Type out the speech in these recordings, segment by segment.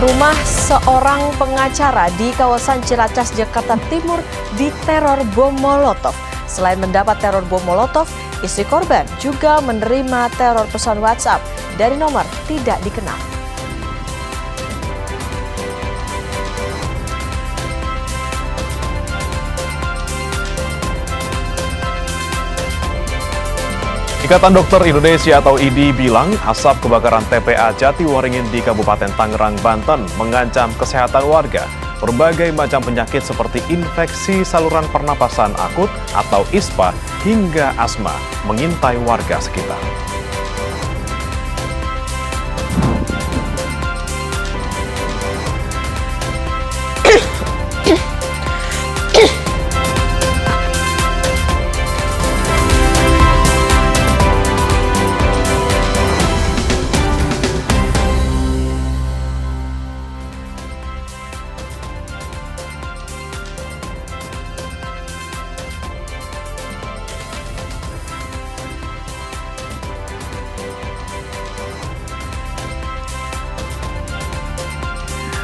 Rumah seorang pengacara di kawasan Ciracas, Jakarta Timur diteror bom Molotov. Selain mendapat teror bom Molotov, istri korban juga menerima teror pesan WhatsApp dari nomor tidak dikenal. Ikatan Dokter Indonesia atau IDI bilang asap kebakaran TPA Jatiwaringin di Kabupaten Tangerang, Banten mengancam kesehatan warga. Berbagai macam penyakit seperti infeksi saluran pernapasan akut atau ISPA hingga asma mengintai warga sekitar.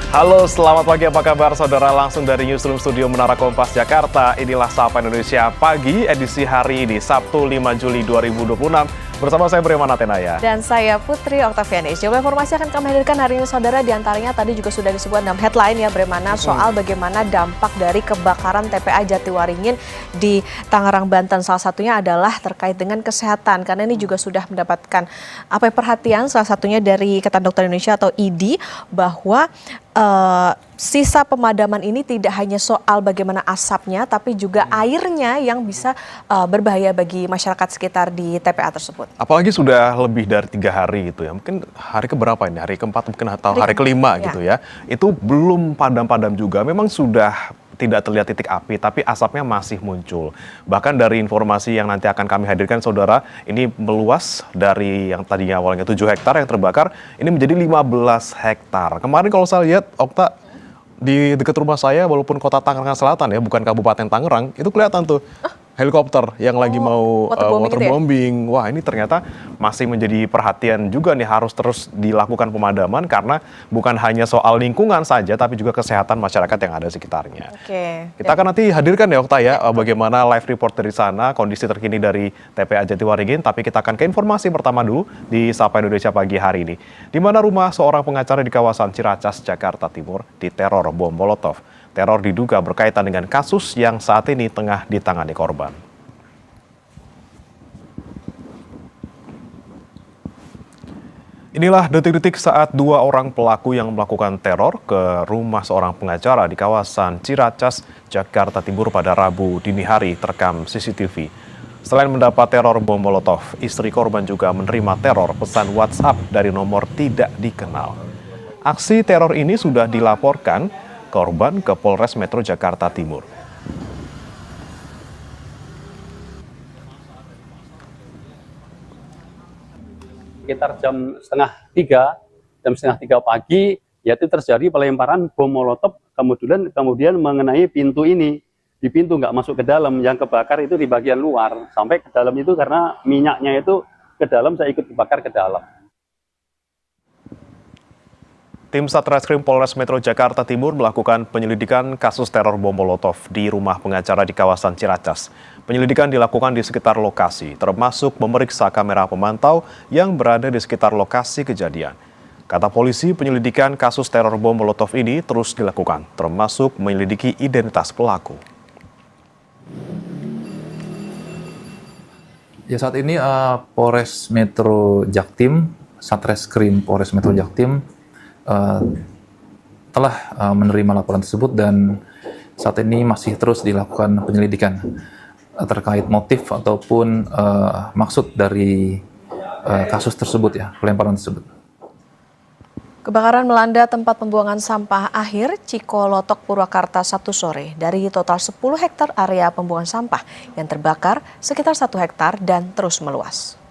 Halo, selamat pagi, apa kabar saudara? Langsung dari Newsroom Studio Menara Kompas Jakarta, inilah Sapa Indonesia Pagi, edisi hari ini, Sabtu 5 Juli 2026. Bersama saya Bremana Tenaya. Dan saya Putri Oktavianis. Jumlah informasi akan kami hadirkan hari ini saudara, diantaranya tadi juga sudah disebut dalam headline ya Bremana, soal bagaimana dampak dari kebakaran TPA Jatiwaringin di Tangerang, Banten. Salah satunya adalah terkait dengan kesehatan, karena ini juga sudah mendapatkan perhatian salah satunya dari Ikatan Dokter Indonesia atau IDI, bahwa sisa pemadaman ini tidak hanya soal bagaimana asapnya, tapi juga airnya yang bisa berbahaya bagi masyarakat sekitar di TPA tersebut. Apalagi sudah lebih dari 3 hari gitu ya, mungkin hari keberapa ini, hari keempat mungkin atau hari kelima gitu ya. Itu belum padam-padam juga, memang sudah tidak terlihat titik api, tapi asapnya masih muncul. Bahkan dari informasi yang nanti akan kami hadirkan saudara, ini meluas dari yang tadinya awalnya 7 hektar yang terbakar, ini menjadi 15 hektar. Kemarin kalau saya lihat, Okta, di dekat rumah saya, walaupun kota Tangerang Selatan ya, bukan Kabupaten Tangerang, itu kelihatan tuh helikopter yang lagi mau waterbombing. Wah, ini ternyata masih menjadi perhatian juga nih, harus terus dilakukan pemadaman karena bukan hanya soal lingkungan saja, tapi juga kesehatan masyarakat yang ada sekitarnya. Kita akan nanti hadirkan ya Okta ya, bagaimana live report dari sana, kondisi terkini dari TPA Jatiwaringin, tapi kita akan ke informasi pertama dulu di Sapa Indonesia Pagi hari ini, di mana rumah seorang pengacara di kawasan Ciracas, Jakarta Timur diteror bom Molotov. Teror diduga berkaitan dengan kasus yang saat ini tengah ditangani korban. Inilah detik-detik saat 2 orang pelaku yang melakukan teror ke rumah seorang pengacara di kawasan Ciracas, Jakarta Timur pada Rabu dini hari terekam CCTV. Selain mendapat teror bom Molotov, istri korban juga menerima teror pesan WhatsApp dari nomor tidak dikenal. Aksi teror ini sudah dilaporkan korban ke Polres Metro Jakarta Timur. Sekitar jam setengah tiga pagi, yaitu terjadi pelemparan bom Molotov, kemudian mengenai pintu ini. Di pintu nggak masuk ke dalam, yang kebakar itu di bagian luar. Sampai ke dalam itu karena minyaknya itu ke dalam, saya ikut dibakar ke dalam. Tim Satreskrim Polres Metro Jakarta Timur melakukan penyelidikan kasus teror bom Molotov di rumah pengacara di kawasan Ciracas. Penyelidikan dilakukan di sekitar lokasi, termasuk memeriksa kamera pemantau yang berada di sekitar lokasi kejadian. Kata polisi, penyelidikan kasus teror bom Molotov ini terus dilakukan, termasuk menyelidiki identitas pelaku. Ya, saat ini Polres Metro Jaktim, Satreskrim Polres Metro Jaktim telah menerima laporan tersebut dan saat ini masih terus dilakukan penyelidikan terkait motif ataupun maksud dari kasus tersebut ya, pelemparan tersebut. Kebakaran melanda tempat pembuangan sampah akhir Cikolotok, Purwakarta Sabtu sore. Dari total 10 hektar area pembuangan sampah yang terbakar, sekitar 1 hektar dan terus meluas.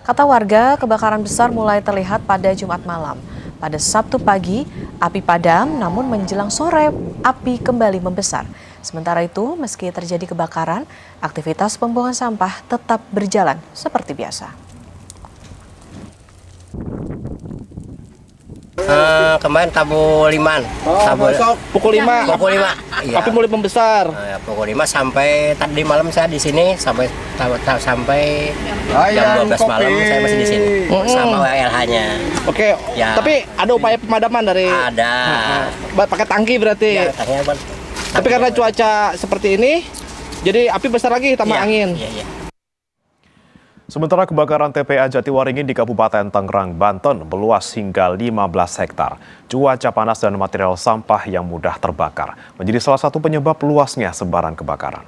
Kata warga, kebakaran besar mulai terlihat pada Jumat malam. Pada Sabtu pagi, api padam, namun menjelang sore, api kembali membesar. Sementara itu, meski terjadi kebakaran, aktivitas pembuangan sampah tetap berjalan seperti biasa. Kemarin tabu 5-an. Besok pukul 5. Pukul 5. Iya. Api mulai membesar. Pukul 5 sampai tadi malam saya di sini sampai jam 12 malam saya masih di sini sama WLH-nya. Oke. Ya. Tapi ada upaya pemadaman dari Ada. pakai tangki berarti. Ya, tangkinya, Tapi karena cuaca seperti ini, jadi api besar lagi tambah angin. Iya. Sementara kebakaran TPA Jatiwaringin di Kabupaten Tangerang, Banten meluas hingga 15 hektar. Cuaca panas dan material sampah yang mudah terbakar menjadi salah satu penyebab luasnya sebaran kebakaran.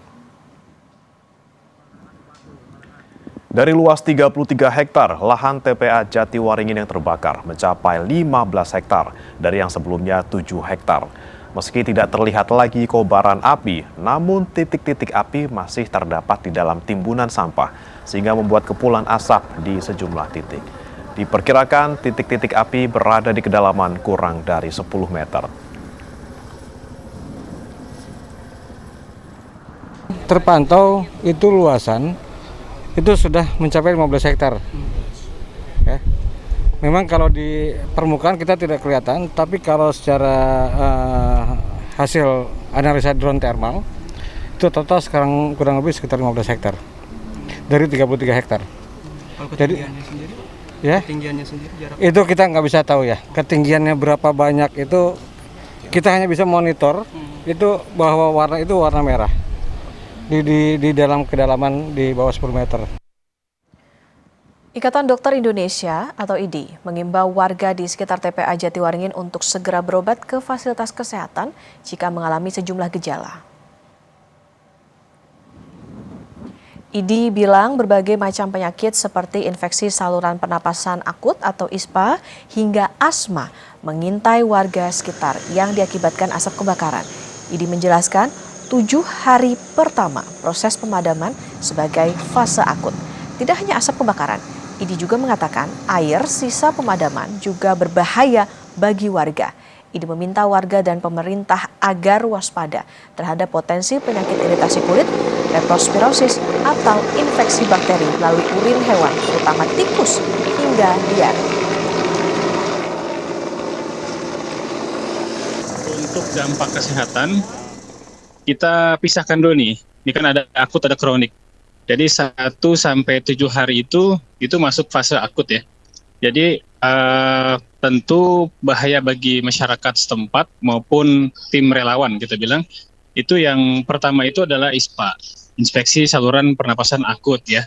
Dari luas 33 hektar, lahan TPA Jatiwaringin yang terbakar mencapai 15 hektar dari yang sebelumnya 7 hektar. Meski tidak terlihat lagi kobaran api, namun titik-titik api masih terdapat di dalam timbunan sampah, sehingga membuat kepulan asap di sejumlah titik. Diperkirakan titik-titik api berada di kedalaman kurang dari 10 meter. Terpantau itu luasan, itu sudah mencapai 15 hektar. Ya. Memang kalau di permukaan kita tidak kelihatan, tapi kalau secara hasil analisa drone thermal, itu total sekarang kurang lebih sekitar 15 hektar dari 33 hektar. Kalau Jadi, ketinggiannya sendiri? Ya, Ketinggiannya sendiri jarak? itu kita nggak bisa tahu ya. Ketinggiannya berapa banyak itu kita hanya bisa monitor itu bahwa warna itu warna merah di dalam kedalaman di bawah 10 meter. Ikatan Dokter Indonesia atau IDI mengimbau warga di sekitar TPA Jatiwaringin untuk segera berobat ke fasilitas kesehatan jika mengalami sejumlah gejala. IDI bilang berbagai macam penyakit seperti infeksi saluran pernapasan akut atau ISPA hingga asma mengintai warga sekitar yang diakibatkan asap kebakaran. IDI menjelaskan 7 hari pertama proses pemadaman sebagai fase akut. Tidak hanya asap kebakaran, IDI juga mengatakan air sisa pemadaman juga berbahaya bagi warga. IDI meminta warga dan pemerintah agar waspada terhadap potensi penyakit iritasi kulit, leptospirosis, atau infeksi bakteri melalui urin hewan, terutama tikus hingga diare. Untuk dampak kesehatan, kita pisahkan dulu nih. Ini kan ada akut, ada kronik. Jadi 1 sampai 7 hari itu masuk fase akut ya. Jadi tentu bahaya bagi masyarakat setempat maupun tim relawan kita bilang. Itu yang pertama itu adalah ISPA, infeksi saluran pernapasan akut ya.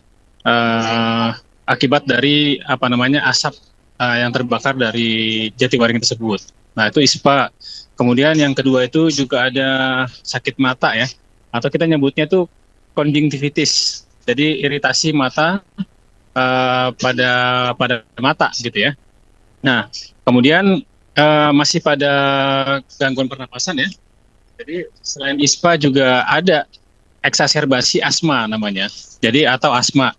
Akibat dari asap yang terbakar dari Jatiwaringin tersebut. Nah, itu ISPA. Kemudian yang kedua itu juga ada sakit mata ya. Atau kita nyebutnya itu konjungtivitis. Jadi iritasi mata pada mata gitu ya. Nah, kemudian masih pada gangguan pernapasan ya. Jadi selain ISPA juga ada eksaserbasi asma namanya. Jadi atau asma.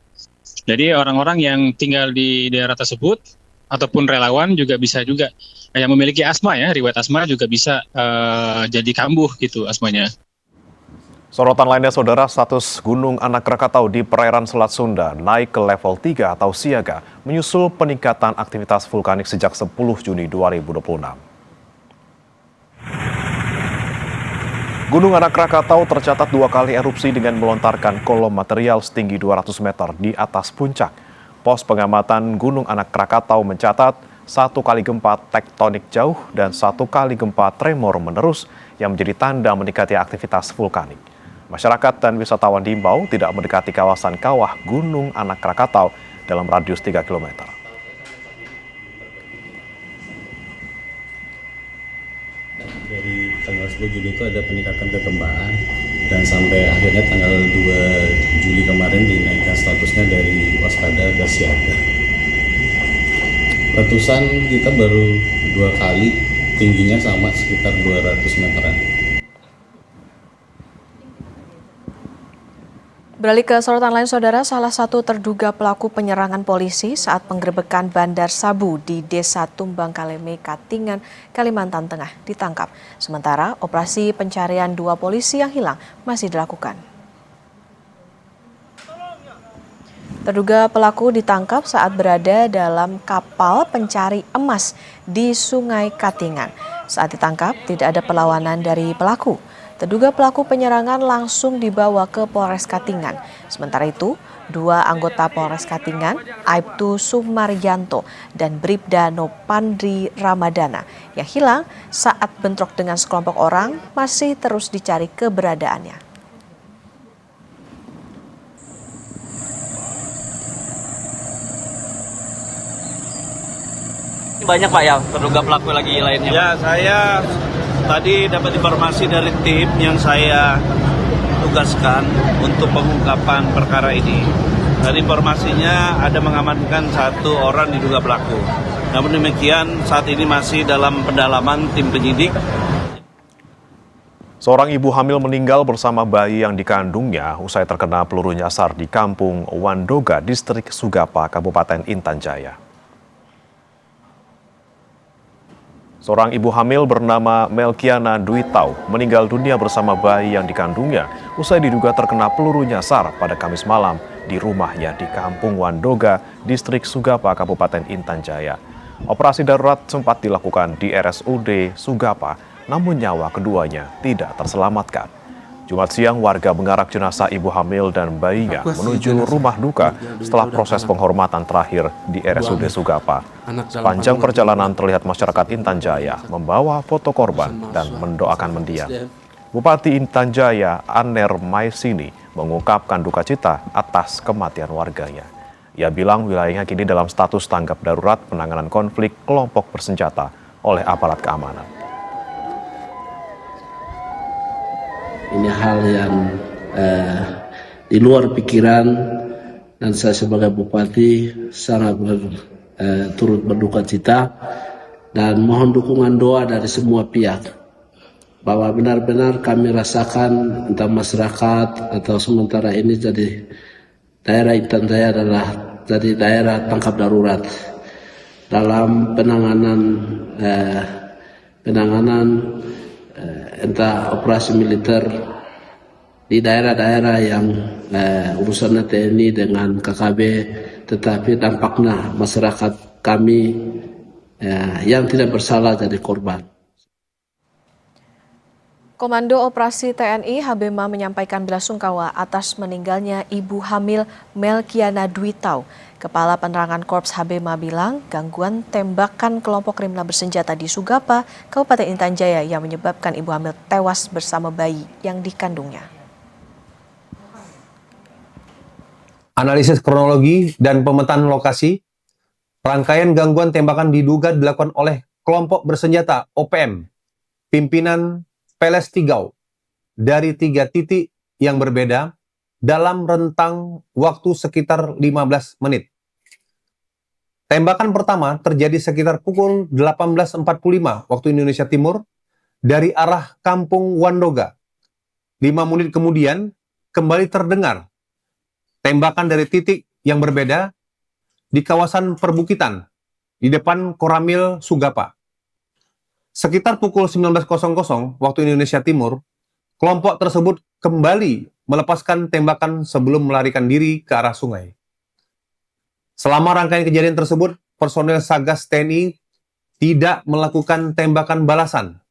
Jadi orang-orang yang tinggal di daerah tersebut ataupun relawan juga bisa juga yang memiliki asma ya, riwayat asma juga bisa jadi kambuh gitu asmanya. Sorotan lainnya, Saudara, status Gunung Anak Krakatau di perairan Selat Sunda naik ke level 3 atau siaga, menyusul peningkatan aktivitas vulkanik sejak 10 Juni 2026. Gunung Anak Krakatau tercatat 2 kali erupsi dengan melontarkan kolom material setinggi 200 meter di atas puncak. Pos pengamatan Gunung Anak Krakatau mencatat 1 kali gempa tektonik jauh dan 1 kali gempa tremor menerus yang menjadi tanda meningkatnya aktivitas vulkanik. Masyarakat dan wisatawan diimbau tidak mendekati kawasan kawah Gunung Anak Krakatau dalam radius 3 km. Dari tanggal 10 Juli itu ada peningkatan kegempaan dan sampai akhirnya tanggal 2 Juli kemarin dinaikkan statusnya dari waspada ke siaga. Letusan kita baru 2 kali, tingginya sama sekitar 200 meteran. Beralih ke sorotan lain, Saudara, salah satu terduga pelaku penyerangan polisi saat penggerebekan Bandar Sabu di Desa Tumbang Kaleme, Katingan, Kalimantan Tengah ditangkap. Sementara operasi pencarian 2 polisi yang hilang masih dilakukan. Terduga pelaku ditangkap saat berada dalam kapal pencari emas di Sungai Katingan. Saat ditangkap, tidak ada perlawanan dari pelaku. Terduga pelaku penyerangan langsung dibawa ke Polres Katingan. Sementara itu, 2 anggota Polres Katingan, Aibtu Sumaryanto dan Bribda Nopandri Ramadana, yang hilang saat bentrok dengan sekelompok orang masih terus dicari keberadaannya. Banyak Pak ya terduga pelaku lagi lainnya? Ya, saya tadi dapat informasi dari tim yang saya tugaskan untuk pengungkapan perkara ini. Dan informasinya ada mengamankan 1 orang diduga pelaku. Namun demikian saat ini masih dalam pendalaman tim penyidik. Seorang ibu hamil meninggal bersama bayi yang dikandungnya usai terkena peluru nyasar di Kampung Wandoga, Distrik Sugapa, Kabupaten Intan Jaya. Seorang ibu hamil bernama Melkiana Duitau meninggal dunia bersama bayi yang dikandungnya usai diduga terkena peluru nyasar pada Kamis malam di rumahnya di Kampung Wandoga, Distrik Sugapa, Kabupaten Intan Jaya. Operasi darurat sempat dilakukan di RSUD Sugapa, namun nyawa keduanya tidak terselamatkan. Jumat siang, warga mengarak jenazah ibu hamil dan bayinya menuju rumah duka setelah proses penghormatan terakhir di RSUD Sugapa. Sepanjang perjalanan terlihat masyarakat Intan Jaya membawa foto korban dan mendoakan mendiang. Bupati Intan Jaya, Aner Maisini, mengungkapkan duka cita atas kematian warganya. Ia bilang wilayahnya kini dalam status tanggap darurat penanganan konflik kelompok bersenjata oleh aparat keamanan. Ini hal yang di luar pikiran, dan saya sebagai bupati sangat turut berduka cita dan mohon dukungan doa dari semua pihak bahwa benar-benar kami rasakan entah masyarakat atau sementara ini jadi daerah Intan Jaya adalah jadi daerah tangkap darurat dalam penanganan entah operasi militer di daerah-daerah yang urusannya TNI dengan KKB, tetapi dampaknya masyarakat kami yang tidak bersalah jadi korban. Komando Operasi TNI HBMA menyampaikan belasungkawa atas meninggalnya ibu hamil Melkiana Duitau. Kepala Penerangan Korps HBMA bilang gangguan tembakan kelompok kriminal bersenjata di Sugapa, Kabupaten Intan Jaya yang menyebabkan ibu hamil tewas bersama bayi yang dikandungnya. Analisis kronologi dan pemetaan lokasi, rangkaian gangguan tembakan diduga dilakukan oleh kelompok bersenjata OPM, pimpinan Peles Tigau, dari 3 titik yang berbeda dalam rentang waktu sekitar 15 menit. Tembakan pertama terjadi sekitar pukul 18.45 waktu Indonesia Timur dari arah Kampung Wandoga. 5 menit kemudian kembali terdengar tembakan dari titik yang berbeda di kawasan perbukitan di depan Koramil Sugapa. Sekitar pukul 19.00 waktu Indonesia Timur, kelompok tersebut kembali melepaskan tembakan sebelum melarikan diri ke arah sungai. Selama rangkaian kejadian tersebut, personel Sagas TNI tidak melakukan tembakan balasan.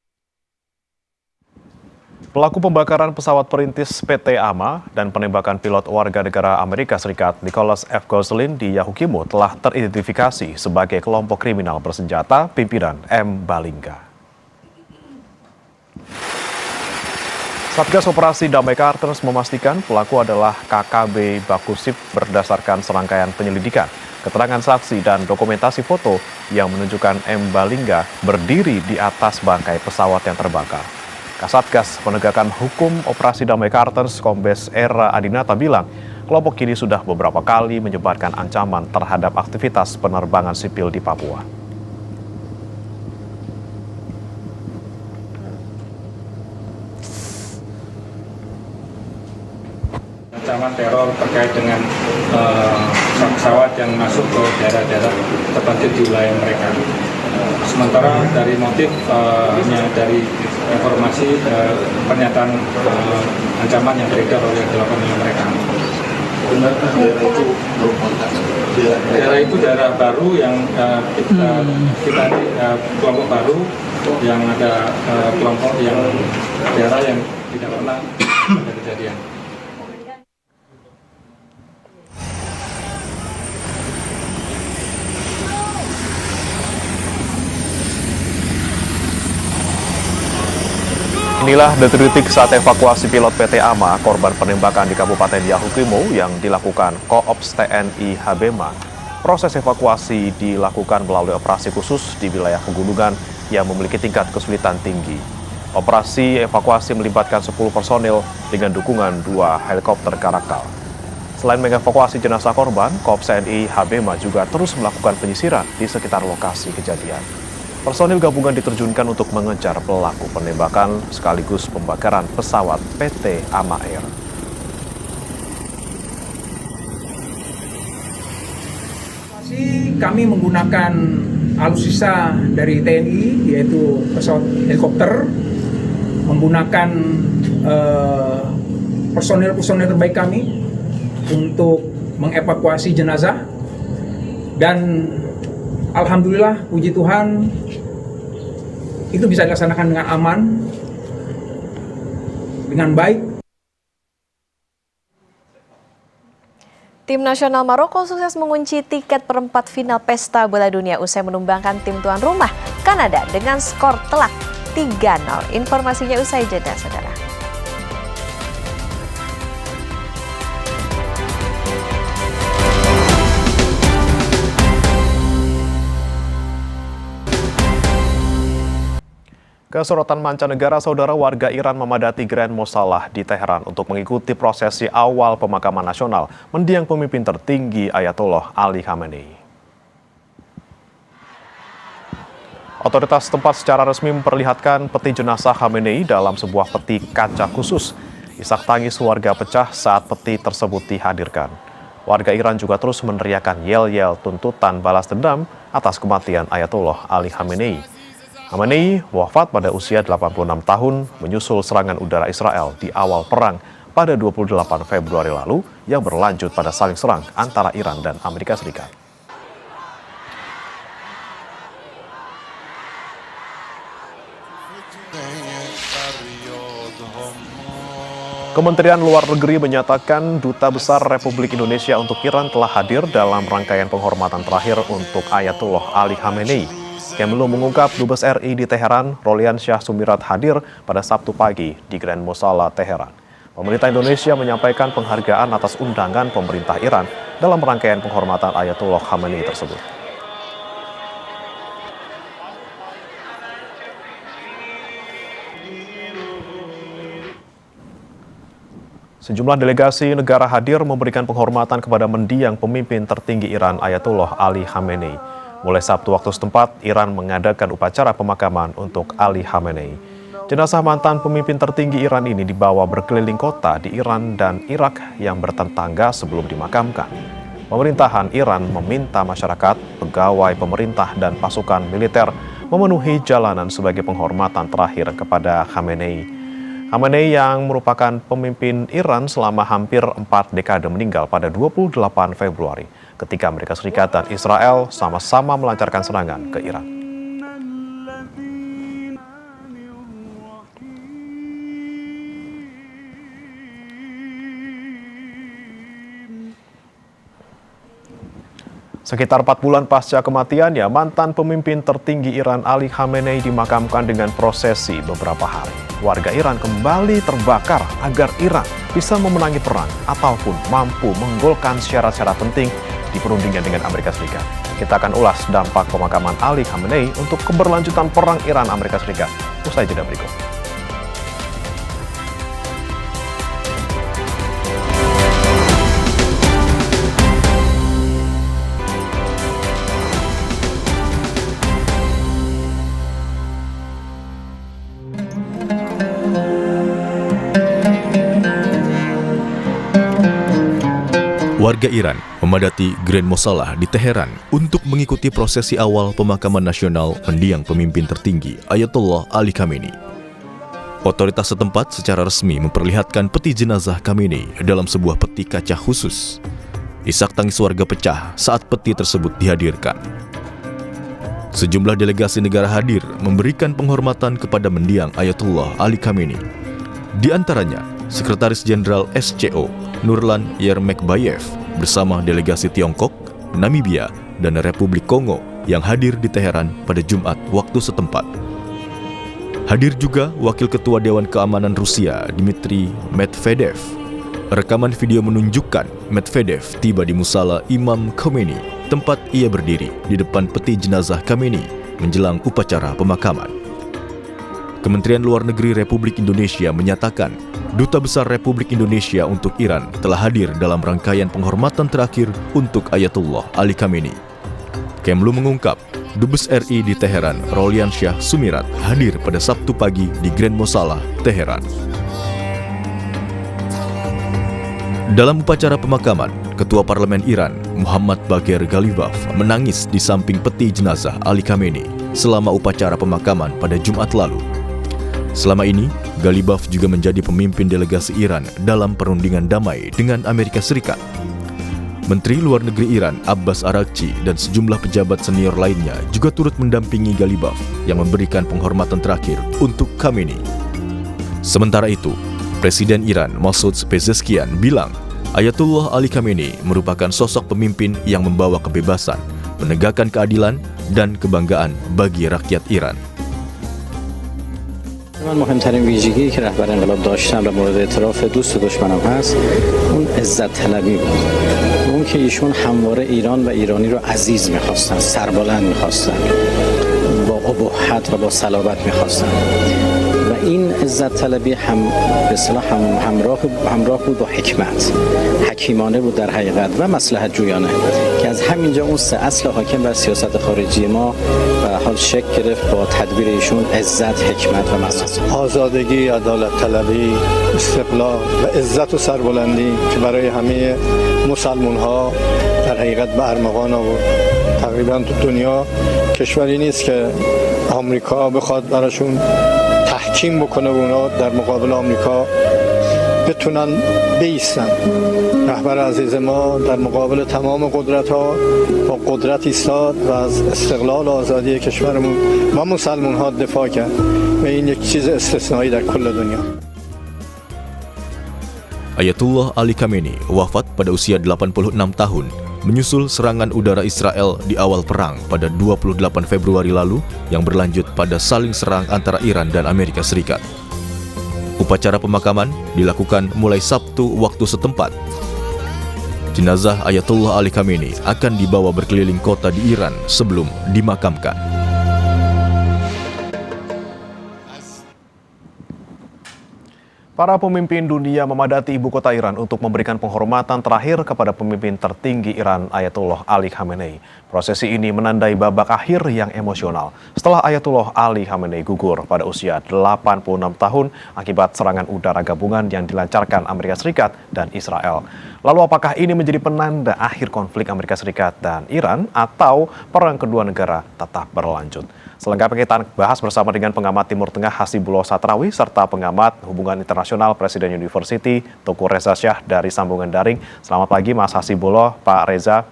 Pelaku pembakaran pesawat perintis PT AMA dan penembakan pilot warga negara Amerika Serikat Nicholas F. Gosselin di Yahukimo telah teridentifikasi sebagai kelompok kriminal bersenjata pimpinan M. Balingga. Satgas Operasi Damai Kartens memastikan pelaku adalah KKB Bakusip berdasarkan serangkaian penyelidikan, keterangan saksi dan dokumentasi foto yang menunjukkan M. Balingga berdiri di atas bangkai pesawat yang terbakar. Kasatgas Penegakan Hukum Operasi Damai Kartens Kombes Era Adinata bilang, kelompok ini sudah beberapa kali menyebarkan ancaman terhadap aktivitas penerbangan sipil di Papua. Ancaman teror terkait dengan pesawat yang masuk ke daerah-daerah terpencil di wilayah mereka. Sementara dari motif hanya dari informasi pernyataan ancaman yang beredar oleh dilakukan oleh mereka. benarkah daerah itu merupakan daerah itu daerah baru yang kita kelompok baru yang ada kelompok yang daerah yang tidak pernah ada kejadian. Inilah detik-detik saat evakuasi pilot PT AMA korban penembakan di Kabupaten Yahukrimo yang dilakukan Koops TNI Habema. Proses evakuasi dilakukan melalui operasi khusus di wilayah pegunungan yang memiliki tingkat kesulitan tinggi. Operasi evakuasi melibatkan 10 personil dengan dukungan 2 helikopter Karakal. Selain mengevakuasi jenazah korban, Koops TNI Habema juga terus melakukan penyisiran di sekitar lokasi kejadian. Personil gabungan diterjunkan untuk mengejar pelaku penembakan sekaligus pembakaran pesawat PT AMA Air. Kami menggunakan alutsista dari TNI, yaitu pesawat helikopter, menggunakan personil terbaik kami untuk mengevakuasi jenazah, dan alhamdulillah, puji Tuhan, itu bisa dilaksanakan dengan aman, dengan baik. Tim nasional Maroko sukses mengunci tiket perempat final Pesta Bola Dunia usai menumbangkan tim tuan rumah Kanada dengan skor telak 3-0. Informasinya usai jeda, saudara. Kesorotan mancanegara, saudara, warga Iran memadati Grand Mosalah di Teheran untuk mengikuti prosesi awal pemakaman nasional mendiang pemimpin tertinggi Ayatollah Ali Khamenei. Otoritas setempat secara resmi memperlihatkan peti jenazah Khamenei dalam sebuah peti kaca khusus. Isak tangis warga pecah saat peti tersebut dihadirkan. Warga Iran juga terus meneriakan yel-yel tuntutan balas dendam atas kematian Ayatollah Ali Khamenei. Khamenei wafat pada usia 86 tahun menyusul serangan udara Israel di awal perang pada 28 Februari lalu yang berlanjut pada saling serang antara Iran dan Amerika Serikat. Kementerian Luar Negeri menyatakan Duta Besar Republik Indonesia untuk Iran telah hadir dalam rangkaian penghormatan terakhir untuk Ayatollah Ali Khamenei. Kemlu mengungkap Dubes RI di Teheran, Rolian Syah Sumirat hadir pada Sabtu pagi di Grand Mosalah, Teheran. Pemerintah Indonesia menyampaikan penghargaan atas undangan pemerintah Iran dalam rangkaian penghormatan Ayatollah Khamenei tersebut. Sejumlah delegasi negara hadir memberikan penghormatan kepada mendiang pemimpin tertinggi Iran Ayatollah Ali Khamenei. Mulai Sabtu waktu setempat, Iran mengadakan upacara pemakaman untuk Ali Khamenei. Jenazah mantan pemimpin tertinggi Iran ini dibawa berkeliling kota di Iran dan Irak yang bertetangga sebelum dimakamkan. Pemerintahan Iran meminta masyarakat, pegawai pemerintah dan pasukan militer memenuhi jalanan sebagai penghormatan terakhir kepada Khamenei. Khamenei yang merupakan pemimpin Iran selama hampir 4 dekade meninggal pada 28 Februari ketika Amerika Serikat dan Israel sama-sama melancarkan serangan ke Iran. Sekitar 4 bulan pasca kematiannya, mantan pemimpin tertinggi Iran Ali Khamenei dimakamkan dengan prosesi beberapa hari. Warga Iran kembali terbakar agar Iran bisa memenangi perang ataupun mampu menggolkan syarat-syarat penting di perundingan dengan Amerika Serikat. Kita akan ulas dampak pemakaman Ali Khamenei untuk keberlanjutan perang Iran-Amerika Serikat. Usai jeda berikut. Warga Iran memadati Grand Mosalah di Teheran untuk mengikuti prosesi awal pemakaman nasional mendiang pemimpin tertinggi Ayatollah Ali Khamenei. Otoritas setempat secara resmi memperlihatkan peti jenazah Khamenei dalam sebuah peti kaca khusus. Isak tangis warga pecah saat peti tersebut dihadirkan. Sejumlah delegasi negara hadir memberikan penghormatan kepada mendiang Ayatullah Ali Khamenei. Di antaranya, Sekretaris Jenderal SCO Nurlan Yermekbayev bersama delegasi Tiongkok, Namibia, dan Republik Kongo yang hadir di Teheran pada Jumat waktu setempat. Hadir juga Wakil Ketua Dewan Keamanan Rusia, Dmitry Medvedev. Rekaman video menunjukkan Medvedev tiba di musala Imam Khomeini, tempat ia berdiri di depan peti jenazah Khamenei menjelang upacara pemakaman. Kementerian Luar Negeri Republik Indonesia menyatakan, Duta Besar Republik Indonesia untuk Iran telah hadir dalam rangkaian penghormatan terakhir untuk Ayatullah Ali Khamenei. Kemlu mengungkap, Dubes RI di Teheran, Rolian Syah Sumirat, hadir pada Sabtu pagi di Grand Mosala, Teheran. Dalam upacara pemakaman, Ketua Parlemen Iran, Muhammad Bagher Ghalibaf, menangis di samping peti jenazah Ali Khamenei selama upacara pemakaman pada Jumat lalu. Selama ini, Ghalibaf juga menjadi pemimpin delegasi Iran dalam perundingan damai dengan Amerika Serikat. Menteri Luar Negeri Iran Abbas Araghchi dan sejumlah pejabat senior lainnya juga turut mendampingi Ghalibaf yang memberikan penghormatan terakhir untuk Khamenei. Sementara itu, Presiden Iran Masoud Pezeshkian bilang Ayatullah Ali Khamenei merupakan sosok pemimpin yang membawa kebebasan, menegakkan keadilan, dan kebanggaan bagi rakyat Iran. من مهمترین ویژگی که رهبر انقلاب داشتن و مورد اعتراف دوست و دشمنم هست اون عزت طلبی بود. اون که ایشون همواره ایران و ایرانی رو عزیز می‌خواستن، سربلند می‌خواستن، با ابهت و با صلابت می‌خواستن. و این عزت طلبی هم به اصطلاح همراه بود با حکمت. حکیمانه بود در حقیقت و مصلحت جویانه که از همینجا اون سه اصل حاکم بر سیاست خارجی ما به حال شکل گرفت با تدبیر ایشون عزت، حکمت و مصلحت. آزادگی، عدالت طلبی، استقلال و عزت و سربلندی که برای همه مسلمان ها در حقیقت به ارمغان آورد. تقریبا تو دنیا کشوری نیست که آمریکا بخواد براشون تحکیم بکنه و اونا در مقابل آمریکا بتونن بیستن. رهبر عزیز ما در مقابل تمام قدرت ها با قدرت ایستاد و از استقلال و آزادی کشورمون و مسلمان ها دفاع کرد و این یک چیز استثنایی در کل دنیا. Ayatullah Ali Khamenei wafat pada usia 86 tahun menyusul serangan udara Israel di awal perang pada 28 Februari lalu yang berlanjut pada saling serang antara Iran dan Amerika Serikat. Upacara pemakaman dilakukan mulai Sabtu waktu setempat. Jenazah Ayatullah Ali Khamenei akan dibawa berkeliling kota di Iran sebelum dimakamkan. Para pemimpin dunia memadati ibu kota Iran untuk memberikan penghormatan terakhir kepada pemimpin tertinggi Iran Ayatullah Ali Khamenei. Prosesi ini menandai babak akhir yang emosional setelah Ayatullah Ali Khamenei gugur pada usia 86 tahun akibat serangan udara gabungan yang dilancarkan Amerika Serikat dan Israel. Lalu apakah ini menjadi penanda akhir konflik Amerika Serikat dan Iran atau perang kedua negara tetap berlanjut? Selengkapnya kita bahas bersama dengan pengamat Timur Tengah Hasibullah Satrawi serta pengamat hubungan internasional Presiden University Teuku Reza Shah dari sambungan daring. Selamat pagi Mas Hasibullah, Pak Reza.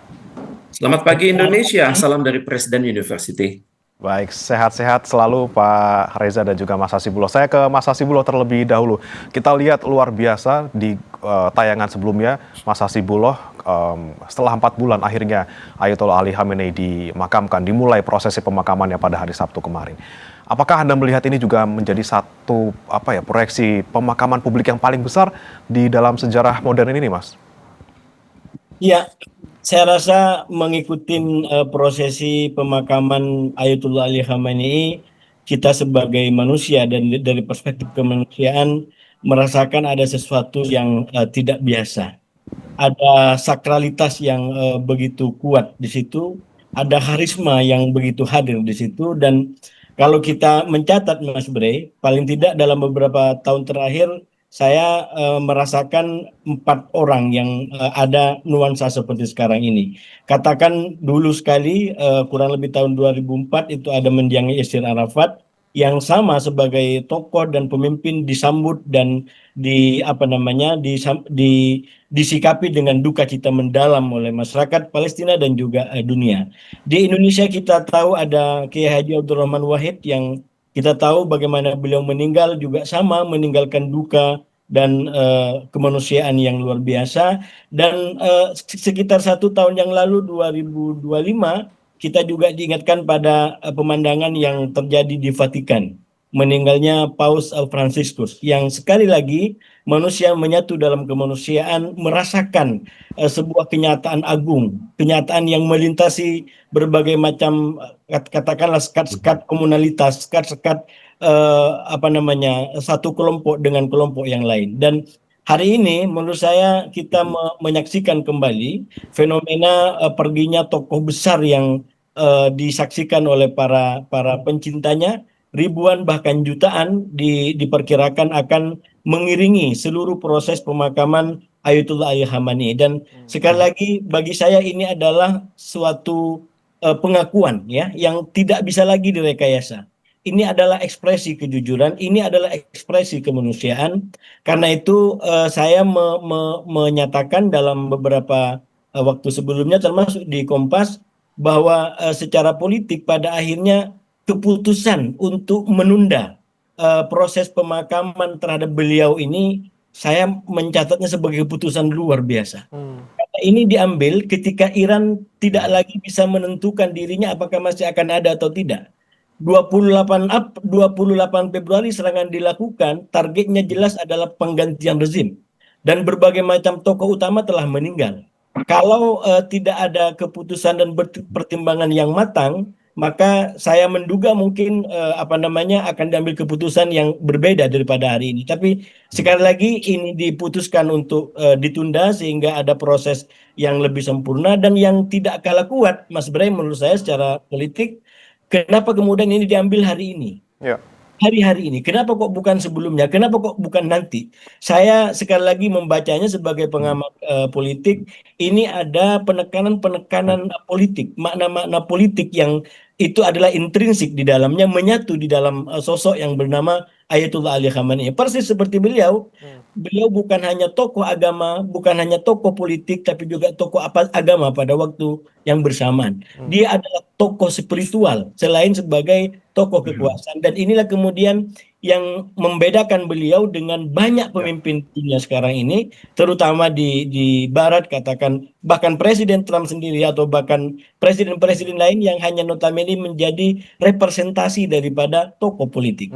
Selamat pagi Indonesia, salam dari Presiden University. Baik, sehat-sehat selalu Pak Reza dan juga Mas Hasibullah. Saya ke Mas Hasibullah terlebih dahulu. Kita lihat luar biasa di tayangan sebelumnya, Mas Hasibullah, setelah 4 bulan akhirnya Ayatollah Ali Khamenei dimakamkan, dimulai prosesi pemakamannya pada hari Sabtu kemarin. Apakah Anda melihat ini juga menjadi satu proyeksi pemakaman publik yang paling besar di dalam sejarah modern ini, Mas? Iya, saya rasa mengikuti prosesi pemakaman Ayatullah Ali Khamenei, kita sebagai manusia dan dari perspektif kemanusiaan merasakan ada sesuatu yang tidak biasa. Ada sakralitas yang begitu kuat di situ, ada karisma yang begitu hadir di situ, dan kalau kita mencatat Mas Bre, paling tidak dalam beberapa tahun terakhir saya merasakan 4 orang yang ada nuansa seperti sekarang ini. Katakan dulu sekali kurang lebih tahun 2004 itu ada mendiangi Yasir Arafat, yang sama sebagai tokoh dan pemimpin disambut dan disikapi dengan duka cita mendalam oleh masyarakat Palestina dan juga dunia. Di Indonesia kita tahu ada Kiai Haji Abdurrahman Wahid yang kita tahu bagaimana beliau meninggal juga sama meninggalkan duka dan kemanusiaan yang luar biasa. Dan sekitar 1 tahun yang lalu 2025 kita juga diingatkan pada pemandangan yang terjadi di Vatikan, meninggalnya Paus Fransiskus, yang sekali lagi manusia menyatu dalam kemanusiaan, merasakan sebuah kenyataan agung, kenyataan yang melintasi berbagai macam katakanlah sekat-sekat komunalitas, sekat-sekat satu kelompok dengan kelompok yang lain. Dan hari ini menurut saya kita menyaksikan kembali fenomena perginya tokoh besar yang disaksikan oleh para pencintanya, ribuan bahkan jutaan diperkirakan akan mengiringi seluruh proses pemakaman Ayatullah Ali Khamenei. Dan sekali lagi bagi saya ini adalah suatu pengakuan ya yang tidak bisa lagi direkayasa. Ini adalah ekspresi kejujuran, ini adalah ekspresi kemanusiaan. Karena itu saya menyatakan dalam beberapa waktu sebelumnya termasuk di Kompas bahwa secara politik pada akhirnya keputusan untuk menunda proses pemakaman terhadap beliau ini saya mencatatnya sebagai keputusan luar biasa. Karena ini diambil ketika Iran tidak lagi bisa menentukan dirinya apakah masih akan ada atau tidak. 28 Februari serangan dilakukan, targetnya jelas adalah penggantian rezim. Dan berbagai macam tokoh utama telah meninggal. Kalau tidak ada keputusan dan pertimbangan yang matang, maka saya menduga mungkin akan diambil keputusan yang berbeda daripada hari ini. Tapi sekali lagi ini diputuskan untuk ditunda sehingga ada proses yang lebih sempurna dan yang tidak kalah kuat, Mas Bray, menurut saya secara politik. Kenapa kemudian ini diambil hari ini? Ya. Hari-hari ini, kenapa kok bukan sebelumnya? Kenapa kok bukan nanti? Saya sekali lagi membacanya sebagai pengamat politik, ini ada penekanan-penekanan politik, makna-makna politik yang itu adalah intrinsik di dalamnya, menyatu di dalam sosok yang bernama Ayatullah Ali Khamenei. Persis seperti beliau, beliau bukan hanya tokoh agama, bukan hanya tokoh politik, tapi juga tokoh agama pada waktu yang bersamaan. Dia adalah tokoh spiritual, selain sebagai tokoh kekuasaan. Dan inilah kemudian yang membedakan beliau dengan banyak pemimpin dunia sekarang ini, terutama di Barat, katakan bahkan Presiden Trump sendiri atau bahkan presiden-presiden lain yang hanya notabene menjadi representasi daripada tokoh politik.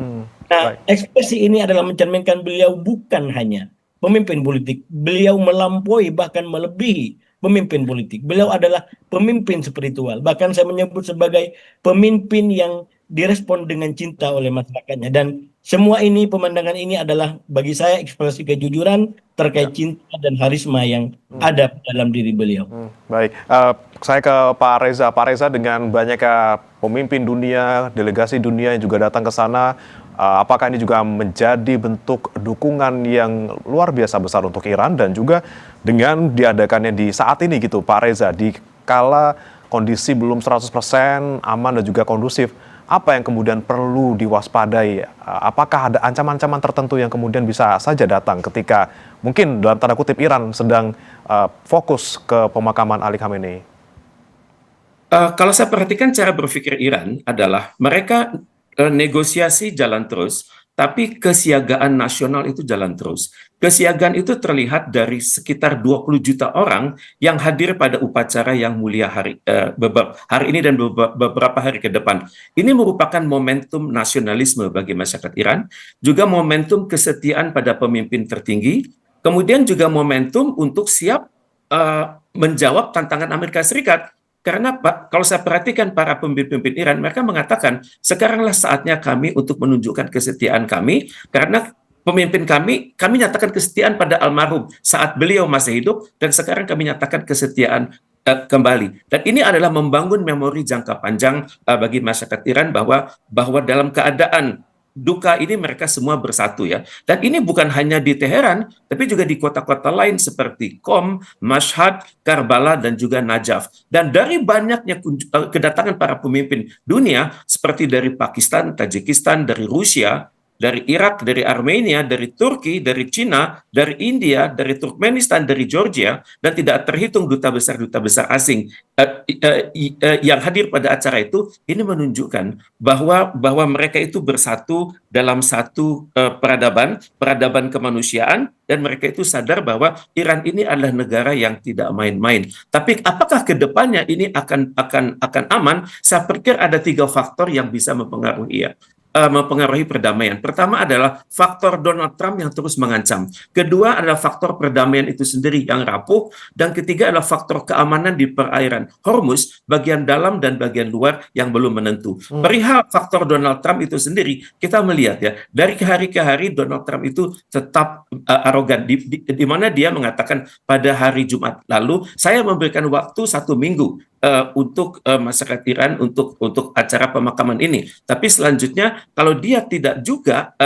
Nah, ekspresi ini adalah mencerminkan beliau bukan hanya pemimpin politik, beliau melampaui bahkan melebihi pemimpin politik. Beliau adalah pemimpin spiritual, bahkan saya menyebut sebagai pemimpin yang direspon dengan cinta oleh masyarakatnya. Dan semua ini, pemandangan ini adalah bagi saya ekspresi kejujuran terkait cinta dan harisma yang ada dalam diri beliau. Baik, saya ke Pak Reza. Pak Reza, dengan banyaknya pemimpin dunia, delegasi dunia yang juga datang ke sana, apakah ini juga menjadi bentuk dukungan yang luar biasa besar untuk Iran dan juga dengan diadakannya di saat ini gitu, Pak Reza, di kala kondisi belum 100% aman dan juga kondusif, apa yang kemudian perlu diwaspadai? Apakah ada ancaman-ancaman tertentu yang kemudian bisa saja datang ketika mungkin dalam tanda kutip Iran sedang fokus ke pemakaman Ali Khamenei? Kalau saya perhatikan cara berpikir Iran adalah mereka negosiasi jalan terus, tapi kesiagaan nasional itu jalan terus. Kesiagaan itu terlihat dari sekitar 20 juta orang yang hadir pada upacara yang mulia hari ini dan beberapa hari ke depan. Ini merupakan momentum nasionalisme bagi masyarakat Iran, juga momentum kesetiaan pada pemimpin tertinggi, kemudian juga momentum untuk siap menjawab tantangan Amerika Serikat. Karena kalau saya perhatikan para pemimpin Iran, mereka mengatakan sekaranglah saatnya kami untuk menunjukkan kesetiaan kami, karena pemimpin kami nyatakan kesetiaan pada almarhum saat beliau masih hidup, dan sekarang kami nyatakan kesetiaan kembali. Dan ini adalah membangun memori jangka panjang bagi masyarakat Iran bahwa dalam keadaan duka ini mereka semua bersatu ya. Dan ini bukan hanya di Teheran, tapi juga di kota-kota lain seperti Qom, Mashhad, Karbala, dan juga Najaf. Dan dari banyaknya kedatangan para pemimpin dunia, seperti dari Pakistan, Tajikistan, dari Rusia, dari Irak, dari Armenia, dari Turki, dari Cina, dari India, dari Turkmenistan, dari Georgia, dan tidak terhitung duta besar asing yang hadir pada acara itu. Ini menunjukkan bahwa mereka itu bersatu dalam satu peradaban kemanusiaan, dan mereka itu sadar bahwa Iran ini adalah negara yang tidak main-main. Tapi apakah kedepannya ini akan aman? Saya pikir ada 3 faktor yang bisa mempengaruhi perdamaian. Pertama adalah faktor Donald Trump yang terus mengancam. Kedua adalah faktor perdamaian itu sendiri yang rapuh. Dan ketiga adalah faktor keamanan di perairan Hormuz, bagian dalam dan bagian luar yang belum menentu. Perihal faktor Donald Trump itu sendiri, kita melihat ya, dari hari ke hari Donald Trump itu tetap arogan. Di mana dia mengatakan pada hari Jumat lalu, saya memberikan waktu 1 minggu untuk masyarakat Iran untuk acara pemakaman ini. Tapi selanjutnya kalau dia tidak juga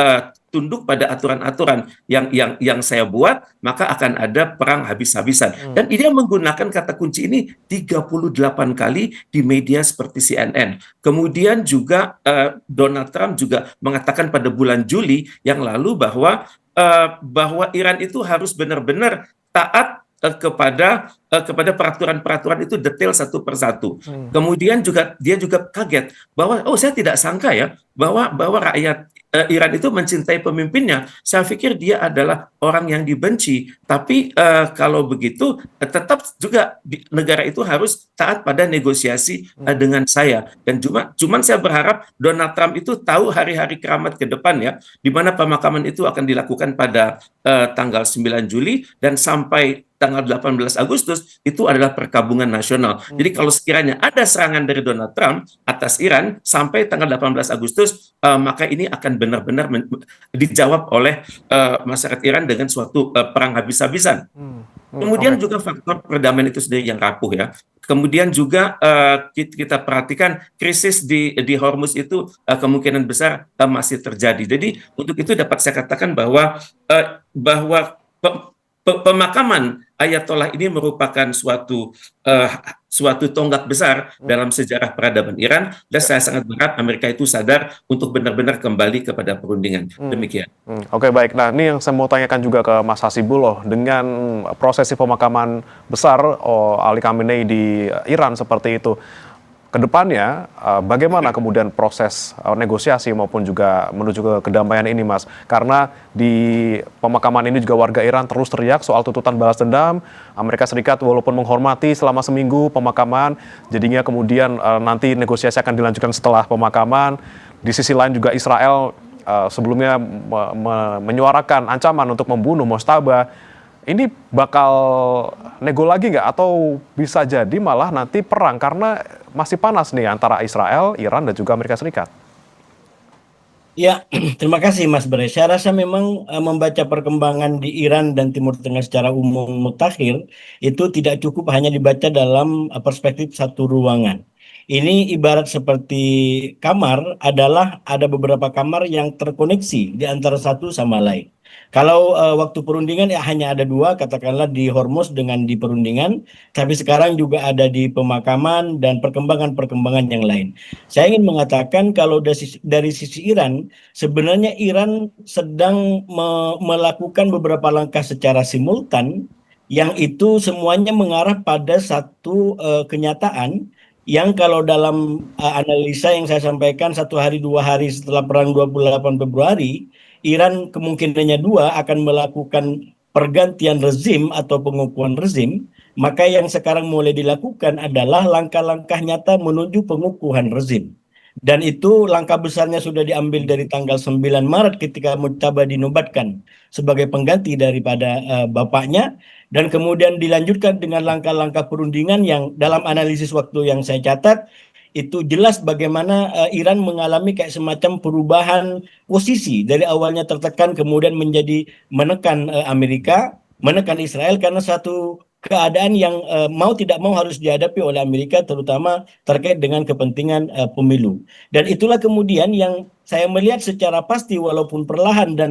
tunduk pada aturan-aturan yang saya buat, maka akan ada perang habis-habisan. Dan dia menggunakan kata kunci ini 38 kali di media seperti CNN. Kemudian juga Donald Trump juga mengatakan pada bulan Juli yang lalu bahwa Iran itu harus benar-benar taat kepada peraturan-peraturan itu detail satu persatu. Kemudian dia juga kaget bahwa saya tidak sangka ya bahwa rakyat Iran itu mencintai pemimpinnya. Saya pikir dia adalah orang yang dibenci. Tapi kalau begitu tetap juga negara itu harus taat pada negosiasi dengan saya. Dan cuman saya berharap Donald Trump itu tahu hari-hari keramat ke depan ya, di mana pemakaman itu akan dilakukan pada tanggal 9 Juli dan sampai tanggal 18 Agustus itu adalah perkabungan nasional. Jadi kalau sekiranya ada serangan dari Donald Trump atas Iran sampai tanggal 18 Agustus, maka ini akan benar-benar dijawab oleh masyarakat Iran dengan suatu perang habis-habisan. Kemudian juga faktor perdamaian itu sendiri yang rapuh ya. Kemudian juga kita perhatikan krisis di Hormuz itu kemungkinan besar masih terjadi. Jadi untuk itu dapat saya katakan bahwa pemakaman Ayatollah ini merupakan suatu tonggak besar dalam sejarah peradaban Iran, dan saya sangat berharap Amerika itu sadar untuk benar-benar kembali kepada perundingan. Demikian. Oke, baik. Nah, ini yang saya mau tanyakan juga ke Mas Hasibullah, dengan prosesi pemakaman besar Ali Khamenei di Iran seperti itu. Kedepannya, bagaimana kemudian proses negosiasi maupun juga menuju ke kedamaian ini, Mas? Karena di pemakaman ini juga warga Iran terus teriak soal tuntutan balas dendam. Amerika Serikat walaupun menghormati selama seminggu pemakaman, jadinya kemudian nanti negosiasi akan dilanjutkan setelah pemakaman. Di sisi lain juga Israel sebelumnya menyuarakan ancaman untuk membunuh Mojtaba. Ini bakal nego lagi nggak? Atau bisa jadi malah nanti perang karena masih panas nih antara Israel, Iran, dan juga Amerika Serikat? Ya, terima kasih Mas Bray. Saya rasa memang membaca perkembangan di Iran dan Timur Tengah secara umum mutakhir itu tidak cukup hanya dibaca dalam perspektif satu ruangan. Ini ibarat seperti kamar, adalah ada beberapa kamar yang terkoneksi di antara satu sama lain. Kalau waktu perundingan ya hanya ada 2, katakanlah di Hormuz dengan di perundingan, tapi sekarang juga ada di pemakaman dan perkembangan-perkembangan yang lain. Saya ingin mengatakan kalau dari sisi Iran, sebenarnya Iran sedang melakukan beberapa langkah secara simultan, yang itu semuanya mengarah pada satu kenyataan yang kalau dalam analisa yang saya sampaikan 1 hari 2 hari setelah perang 28 Februari, Iran kemungkinannya 2 akan melakukan pergantian rezim atau pengukuhan rezim, maka yang sekarang mulai dilakukan adalah langkah-langkah nyata menuju pengukuhan rezim. Dan itu langkah besarnya sudah diambil dari tanggal 9 Maret ketika Mojtaba dinobatkan sebagai pengganti daripada bapaknya, dan kemudian dilanjutkan dengan langkah-langkah perundingan yang dalam analisis waktu yang saya catat itu jelas bagaimana Iran mengalami kayak semacam perubahan posisi dari awalnya tertekan kemudian menjadi menekan Amerika, menekan Israel karena satu keadaan yang mau tidak mau harus dihadapi oleh Amerika, terutama terkait dengan kepentingan pemilu. Dan itulah kemudian yang saya melihat secara pasti walaupun perlahan dan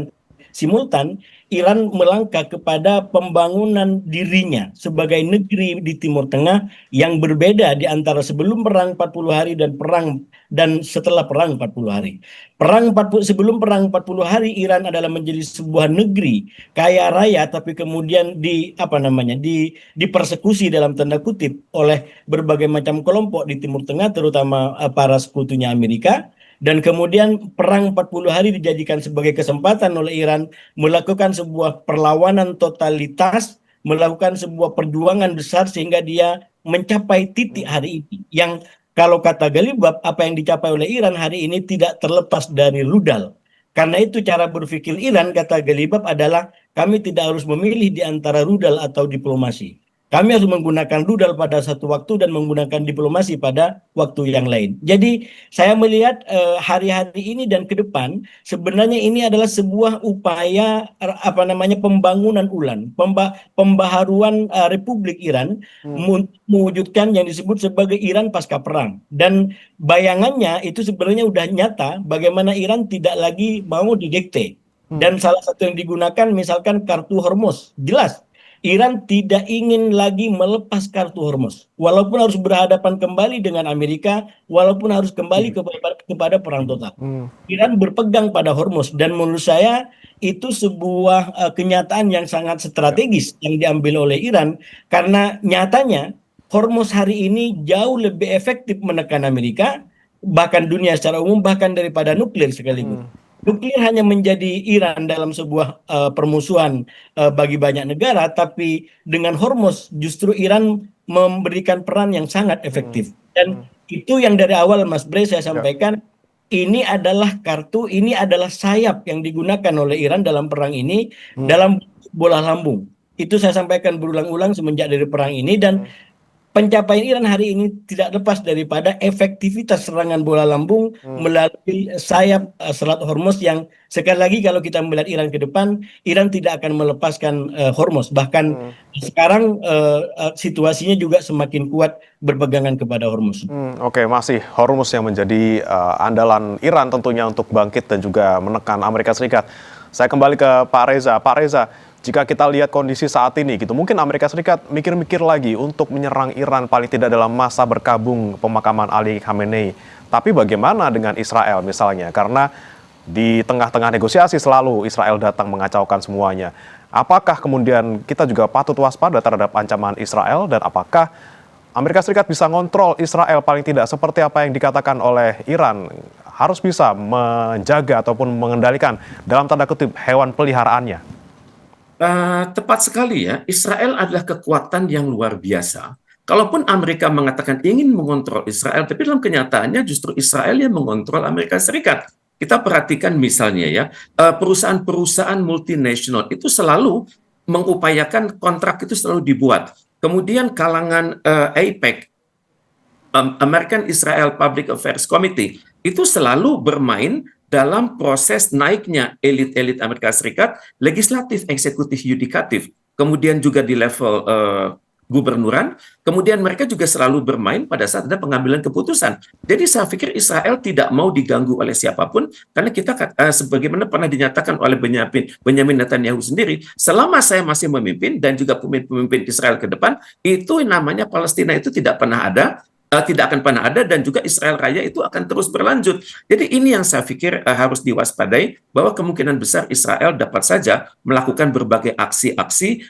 simultan, Iran melangkah kepada pembangunan dirinya sebagai negeri di Timur Tengah yang berbeda di antara sebelum perang 40 hari dan setelah perang 40 hari. Sebelum perang 40 hari Iran adalah menjadi sebuah negeri kaya raya, tapi kemudian dipersekusi dalam tanda kutip oleh berbagai macam kelompok di Timur Tengah, terutama para sekutunya Amerika. Dan kemudian perang 40 hari dijadikan sebagai kesempatan oleh Iran melakukan sebuah perlawanan totalitas, melakukan sebuah perjuangan besar sehingga dia mencapai titik hari ini. Yang kalau kata Ghalibaf, apa yang dicapai oleh Iran hari ini tidak terlepas dari rudal. Karena itu cara berpikir Iran, kata Ghalibaf, adalah kami tidak harus memilih di antara rudal atau diplomasi. Kami harus menggunakan rudal pada satu waktu dan menggunakan diplomasi pada waktu yang lain. Jadi saya melihat hari-hari ini dan ke depan sebenarnya ini adalah sebuah upaya pembangunan ulang, pembaharuan Republik Iran mewujudkan yang disebut sebagai Iran pasca perang. Dan bayangannya itu sebenarnya sudah nyata bagaimana Iran tidak lagi mau didikte. Dan salah satu yang digunakan misalkan kartu Hormuz, jelas Iran tidak ingin lagi melepas kartu Hormuz, walaupun harus berhadapan kembali dengan Amerika, walaupun harus kembali kepada perang total. Iran berpegang pada Hormuz, dan menurut saya itu sebuah kenyataan yang sangat strategis yang diambil oleh Iran, karena nyatanya Hormuz hari ini jauh lebih efektif menekan Amerika, bahkan dunia secara umum, bahkan daripada nuklir sekaligus. Nuklir hanya menjadi Iran dalam sebuah permusuhan bagi banyak negara, tapi dengan Hormuz justru Iran memberikan peran yang sangat efektif. Dan itu yang dari awal Mas Bre saya sampaikan, ini adalah kartu, ini adalah sayap yang digunakan oleh Iran dalam perang ini, dalam bola lambung. Itu saya sampaikan berulang-ulang semenjak dari perang ini, dan pencapaian Iran hari ini tidak lepas daripada efektivitas serangan bola lambung melalui sayap Selat Hormuz, yang sekali lagi kalau kita melihat Iran ke depan, Iran tidak akan melepaskan Hormuz. Bahkan sekarang situasinya juga semakin kuat berpegangan kepada Hormuz. Oke, masih Hormuz yang menjadi andalan Iran tentunya untuk bangkit dan juga menekan Amerika Serikat. Saya kembali ke Pak Reza. Pak Reza, jika kita lihat kondisi saat ini gitu, mungkin Amerika Serikat mikir-mikir lagi untuk menyerang Iran paling tidak dalam masa berkabung pemakaman Ali Khamenei. Tapi bagaimana dengan Israel misalnya? Karena di tengah-tengah negosiasi selalu Israel datang mengacaukan semuanya. Apakah kemudian kita juga patut waspada terhadap ancaman Israel, dan apakah Amerika Serikat bisa ngontrol Israel paling tidak seperti apa yang dikatakan oleh Iran, harus bisa menjaga ataupun mengendalikan dalam tanda kutip hewan peliharaannya? Tepat sekali ya, Israel adalah kekuatan yang luar biasa. Kalaupun Amerika mengatakan ingin mengontrol Israel, tapi dalam kenyataannya justru Israel yang mengontrol Amerika Serikat. Kita perhatikan misalnya ya, perusahaan-perusahaan multinasional itu selalu mengupayakan kontrak itu selalu dibuat. Kemudian kalangan AIPAC, American Israel Public Affairs Committee, itu selalu bermain dalam proses naiknya elit-elit Amerika Serikat, legislatif, eksekutif, yudikatif, kemudian juga di level gubernuran, kemudian mereka juga selalu bermain pada saat ada pengambilan keputusan. Jadi saya pikir Israel tidak mau diganggu oleh siapapun, karena kita sebagaimana pernah dinyatakan oleh Benyamin Netanyahu sendiri, selama saya masih memimpin dan juga pemimpin Israel ke depan, itu namanya Palestina itu tidak akan pernah ada, dan juga Israel Raya itu akan terus berlanjut. Jadi ini yang saya pikir harus diwaspadai, bahwa kemungkinan besar Israel dapat saja melakukan berbagai aksi-aksi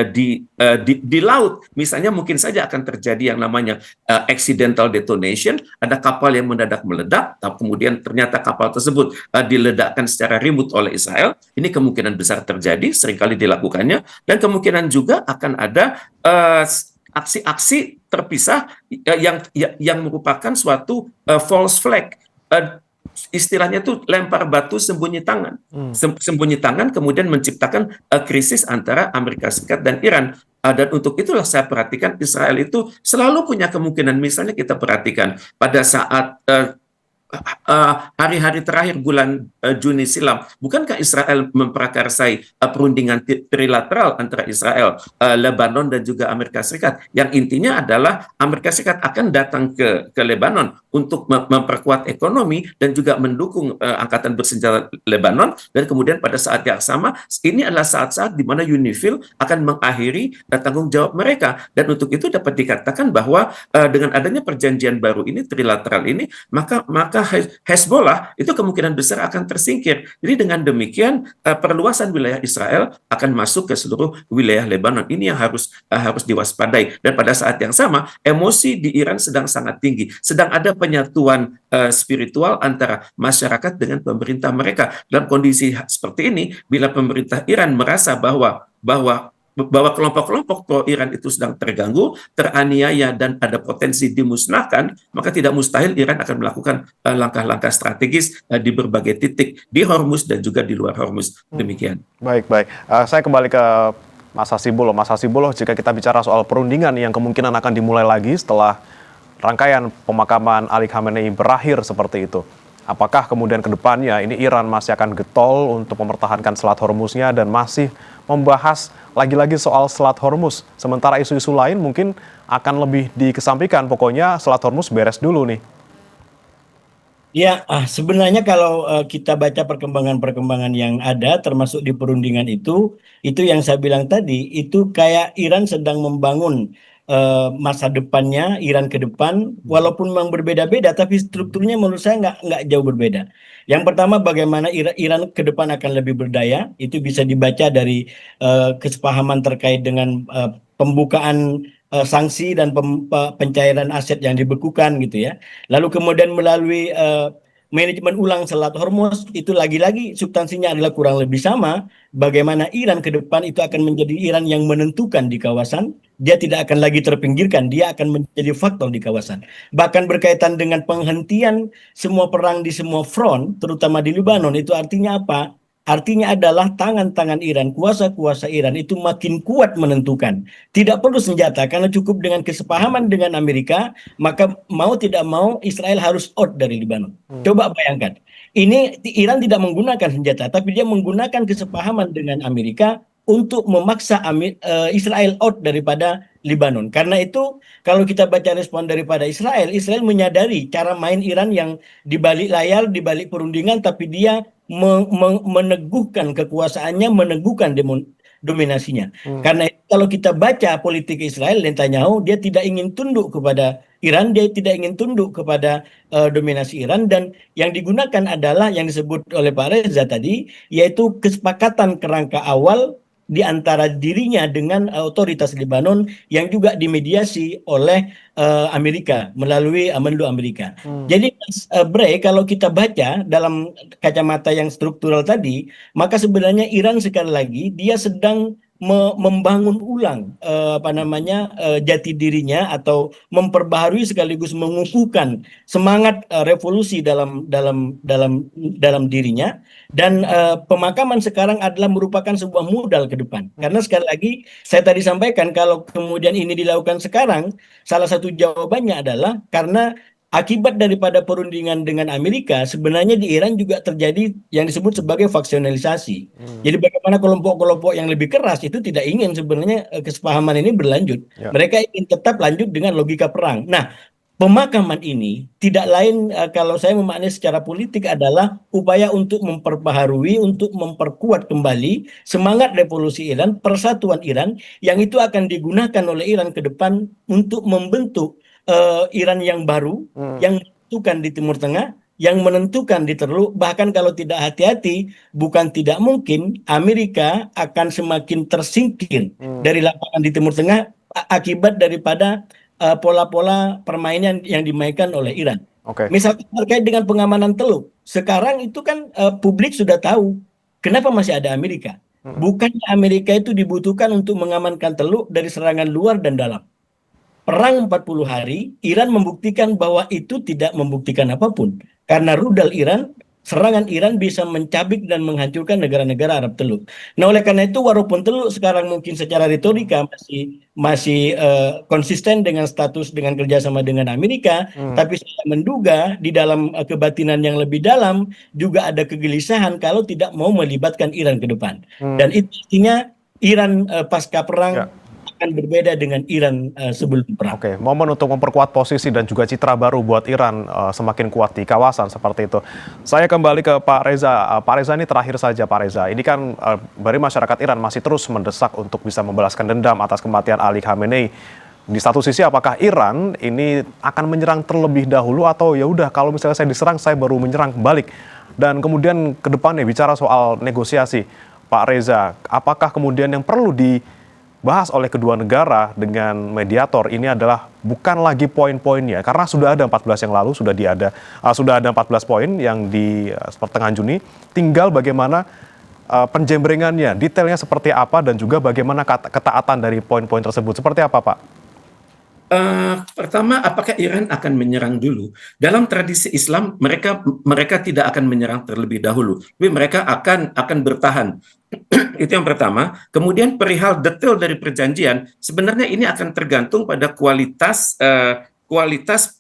di laut. Misalnya mungkin saja akan terjadi yang namanya accidental detonation, ada kapal yang mendadak meledak, kemudian ternyata kapal tersebut diledakkan secara remote oleh Israel. Ini kemungkinan besar terjadi, seringkali dilakukannya, dan kemungkinan juga akan ada aksi-aksi terpisah yang merupakan suatu false flag. Istilahnya itu lempar batu sembunyi tangan. Sembunyi tangan kemudian menciptakan krisis antara Amerika Serikat dan Iran. Dan untuk itulah saya perhatikan Israel itu selalu punya kemungkinan. Misalnya kita perhatikan pada saat hari-hari terakhir bulan Juni silam, bukankah Israel memprakarsai perundingan trilateral antara Israel, Lebanon dan juga Amerika Serikat, yang intinya adalah Amerika Serikat akan datang ke Lebanon untuk memperkuat ekonomi dan juga mendukung angkatan bersenjata Lebanon, dan kemudian pada saat yang sama ini adalah saat-saat di mana UNIFIL akan mengakhiri tanggung jawab mereka, dan untuk itu dapat dikatakan bahwa dengan adanya perjanjian baru ini, trilateral ini, maka Hezbollah itu kemungkinan besar akan tersingkir. Jadi dengan demikian perluasan wilayah Israel akan masuk ke seluruh wilayah Lebanon. Ini yang harus diwaspadai. Dan pada saat yang sama, emosi di Iran sedang sangat tinggi. Sedang ada penyatuan spiritual antara masyarakat dengan pemerintah mereka. Dalam kondisi seperti ini, bila pemerintah Iran merasa bahwa kelompok-kelompok pro-Iran itu sedang terganggu, teraniaya, dan ada potensi dimusnahkan, maka tidak mustahil Iran akan melakukan langkah-langkah strategis di berbagai titik di Hormuz dan juga di luar Hormuz. Demikian. Baik. Saya kembali ke Mas Hasibuloh. Mas Hasibuloh, jika kita bicara soal perundingan yang kemungkinan akan dimulai lagi setelah rangkaian pemakaman Ali Khamenei berakhir seperti itu, apakah kemudian ke depannya ini Iran masih akan getol untuk mempertahankan Selat Hormuznya dan masih membahas lagi-lagi soal Selat Hormuz, sementara isu-isu lain mungkin akan lebih dikesampingkan, pokoknya Selat Hormuz beres dulu nih? Ya, sebenarnya kalau kita baca perkembangan-perkembangan yang ada, termasuk di perundingan itu yang saya bilang tadi, itu kayak Iran sedang membangun masa depannya, Iran ke depan, walaupun memang berbeda-beda, tapi strukturnya menurut saya nggak jauh berbeda. Yang pertama, bagaimana Iran ke depan akan lebih berdaya, itu bisa dibaca dari kesepahaman terkait dengan pembukaan sanksi dan pencairan aset yang dibekukan gitu ya. Lalu kemudian melalui manajemen ulang Selat Hormuz, itu lagi-lagi substansinya adalah kurang lebih sama. Bagaimana Iran ke depan itu akan menjadi Iran yang menentukan di kawasan. Dia tidak akan lagi terpinggirkan, dia akan menjadi faktor di kawasan. Bahkan berkaitan dengan penghentian semua perang di semua front, terutama di Lebanon, itu artinya apa? Artinya adalah tangan-tangan Iran, kuasa-kuasa Iran itu makin kuat menentukan. Tidak perlu senjata, karena cukup dengan kesepahaman dengan Amerika, maka mau tidak mau Israel harus out dari Lebanon. Coba bayangkan, ini Iran tidak menggunakan senjata, tapi dia menggunakan kesepahaman dengan Amerika untuk memaksa Israel out daripada Lebanon. Karena itu kalau kita baca respon daripada Israel menyadari cara main Iran yang di balik layar, di balik perundingan, tapi dia meneguhkan kekuasaannya, meneguhkan dominasinya. Karena itu, kalau kita baca politik Israel, Netanyahu, dia tidak ingin tunduk kepada Iran, dia tidak ingin tunduk kepada dominasi Iran, dan yang digunakan adalah yang disebut oleh Pak Reza tadi, yaitu kesepakatan kerangka awal di antara dirinya dengan otoritas Lebanon yang juga dimediasi oleh Amerika melalui Menlu Amerika. Jadi Bre, kalau kita baca dalam kacamata yang struktural tadi, maka sebenarnya Iran sekali lagi dia sedang membangun ulang jati dirinya, atau memperbaharui sekaligus mengukuhkan semangat revolusi dalam dirinya, dan pemakaman sekarang adalah merupakan sebuah modal ke depan. Karena sekali lagi saya tadi sampaikan, kalau kemudian ini dilakukan sekarang, salah satu jawabannya adalah karena akibat daripada perundingan dengan Amerika, sebenarnya di Iran juga terjadi yang disebut sebagai faksionalisasi. Jadi bagaimana kelompok-kelompok yang lebih keras itu tidak ingin sebenarnya kesepahaman ini berlanjut. Mereka ingin tetap lanjut dengan logika perang. Nah, pemakaman ini tidak lain, kalau saya memaknai secara politik, adalah upaya untuk memperbaharui, untuk memperkuat kembali semangat revolusi Iran, persatuan Iran, yang itu akan digunakan oleh Iran ke depan untuk membentuk Iran yang baru, yang menentukan di Timur Tengah, yang menentukan di Teluk. Bahkan kalau tidak hati-hati, bukan tidak mungkin Amerika akan semakin tersingkir dari lapangan di Timur Tengah akibat daripada pola-pola permainan yang dimainkan oleh Iran. Misalnya terkait dengan pengamanan Teluk, sekarang itu kan publik sudah tahu kenapa masih ada Amerika. Bukannya Amerika itu dibutuhkan untuk mengamankan Teluk dari serangan luar dan dalam. Perang 40 hari, Iran membuktikan bahwa itu tidak membuktikan apapun. Karena rudal Iran serangan Iran bisa mencabik dan menghancurkan negara-negara Arab Teluk. Nah, oleh karena itu walaupun Teluk sekarang mungkin secara retorika masih konsisten dengan status dengan kerjasama dengan Amerika, tapi saya menduga di dalam kebatinan yang lebih dalam juga ada kegelisahan kalau tidak mau melibatkan Iran ke depan. Dan itu artinya Iran pasca perang akan berbeda dengan Iran sebelum perang. Oke, momen untuk memperkuat posisi dan juga citra baru buat Iran semakin kuat di kawasan seperti itu. Saya kembali ke Pak Reza. Pak Reza, ini terakhir saja Pak Reza. Ini kan dari masyarakat Iran masih terus mendesak untuk bisa membalaskan dendam atas kematian Ali Khamenei. Di satu sisi apakah Iran ini akan menyerang terlebih dahulu atau ya udah kalau misalnya saya diserang saya baru menyerang balik. Dan kemudian ke depannya bicara soal negosiasi, Pak Reza, apakah kemudian yang perlu dibahas oleh kedua negara dengan mediator ini adalah bukan lagi poin-poinnya, karena sudah ada 14 yang lalu, sudah ada 14 poin yang di pertengahan Juni, tinggal bagaimana penjembrengannya, detailnya seperti apa dan juga bagaimana ketaatan dari poin-poin tersebut, seperti apa Pak? Pertama, apakah Iran akan menyerang dulu? Dalam tradisi Islam, mereka tidak akan menyerang terlebih dahulu, tapi mereka akan bertahan. Itu yang pertama. Kemudian perihal detail dari perjanjian, sebenarnya ini akan tergantung pada kualitas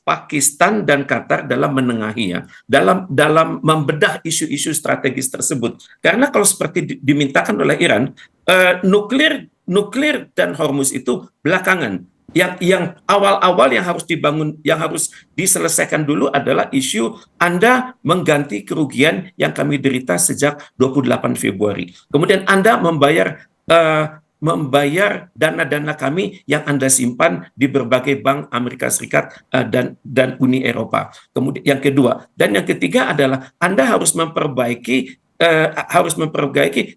Pakistan dan Qatar dalam menengahi dalam membedah isu-isu strategis tersebut. Karena kalau seperti dimintakan oleh Iran, nuklir dan Hormuz itu belakangan. Yang awal-awal yang harus dibangun, yang harus diselesaikan dulu adalah isu Anda mengganti kerugian yang kami derita sejak 28 Februari. Kemudian Anda membayar dana-dana kami yang Anda simpan di berbagai bank Amerika Serikat dan Uni Eropa. Kemudian yang kedua dan yang ketiga adalah Anda harus memperbaiki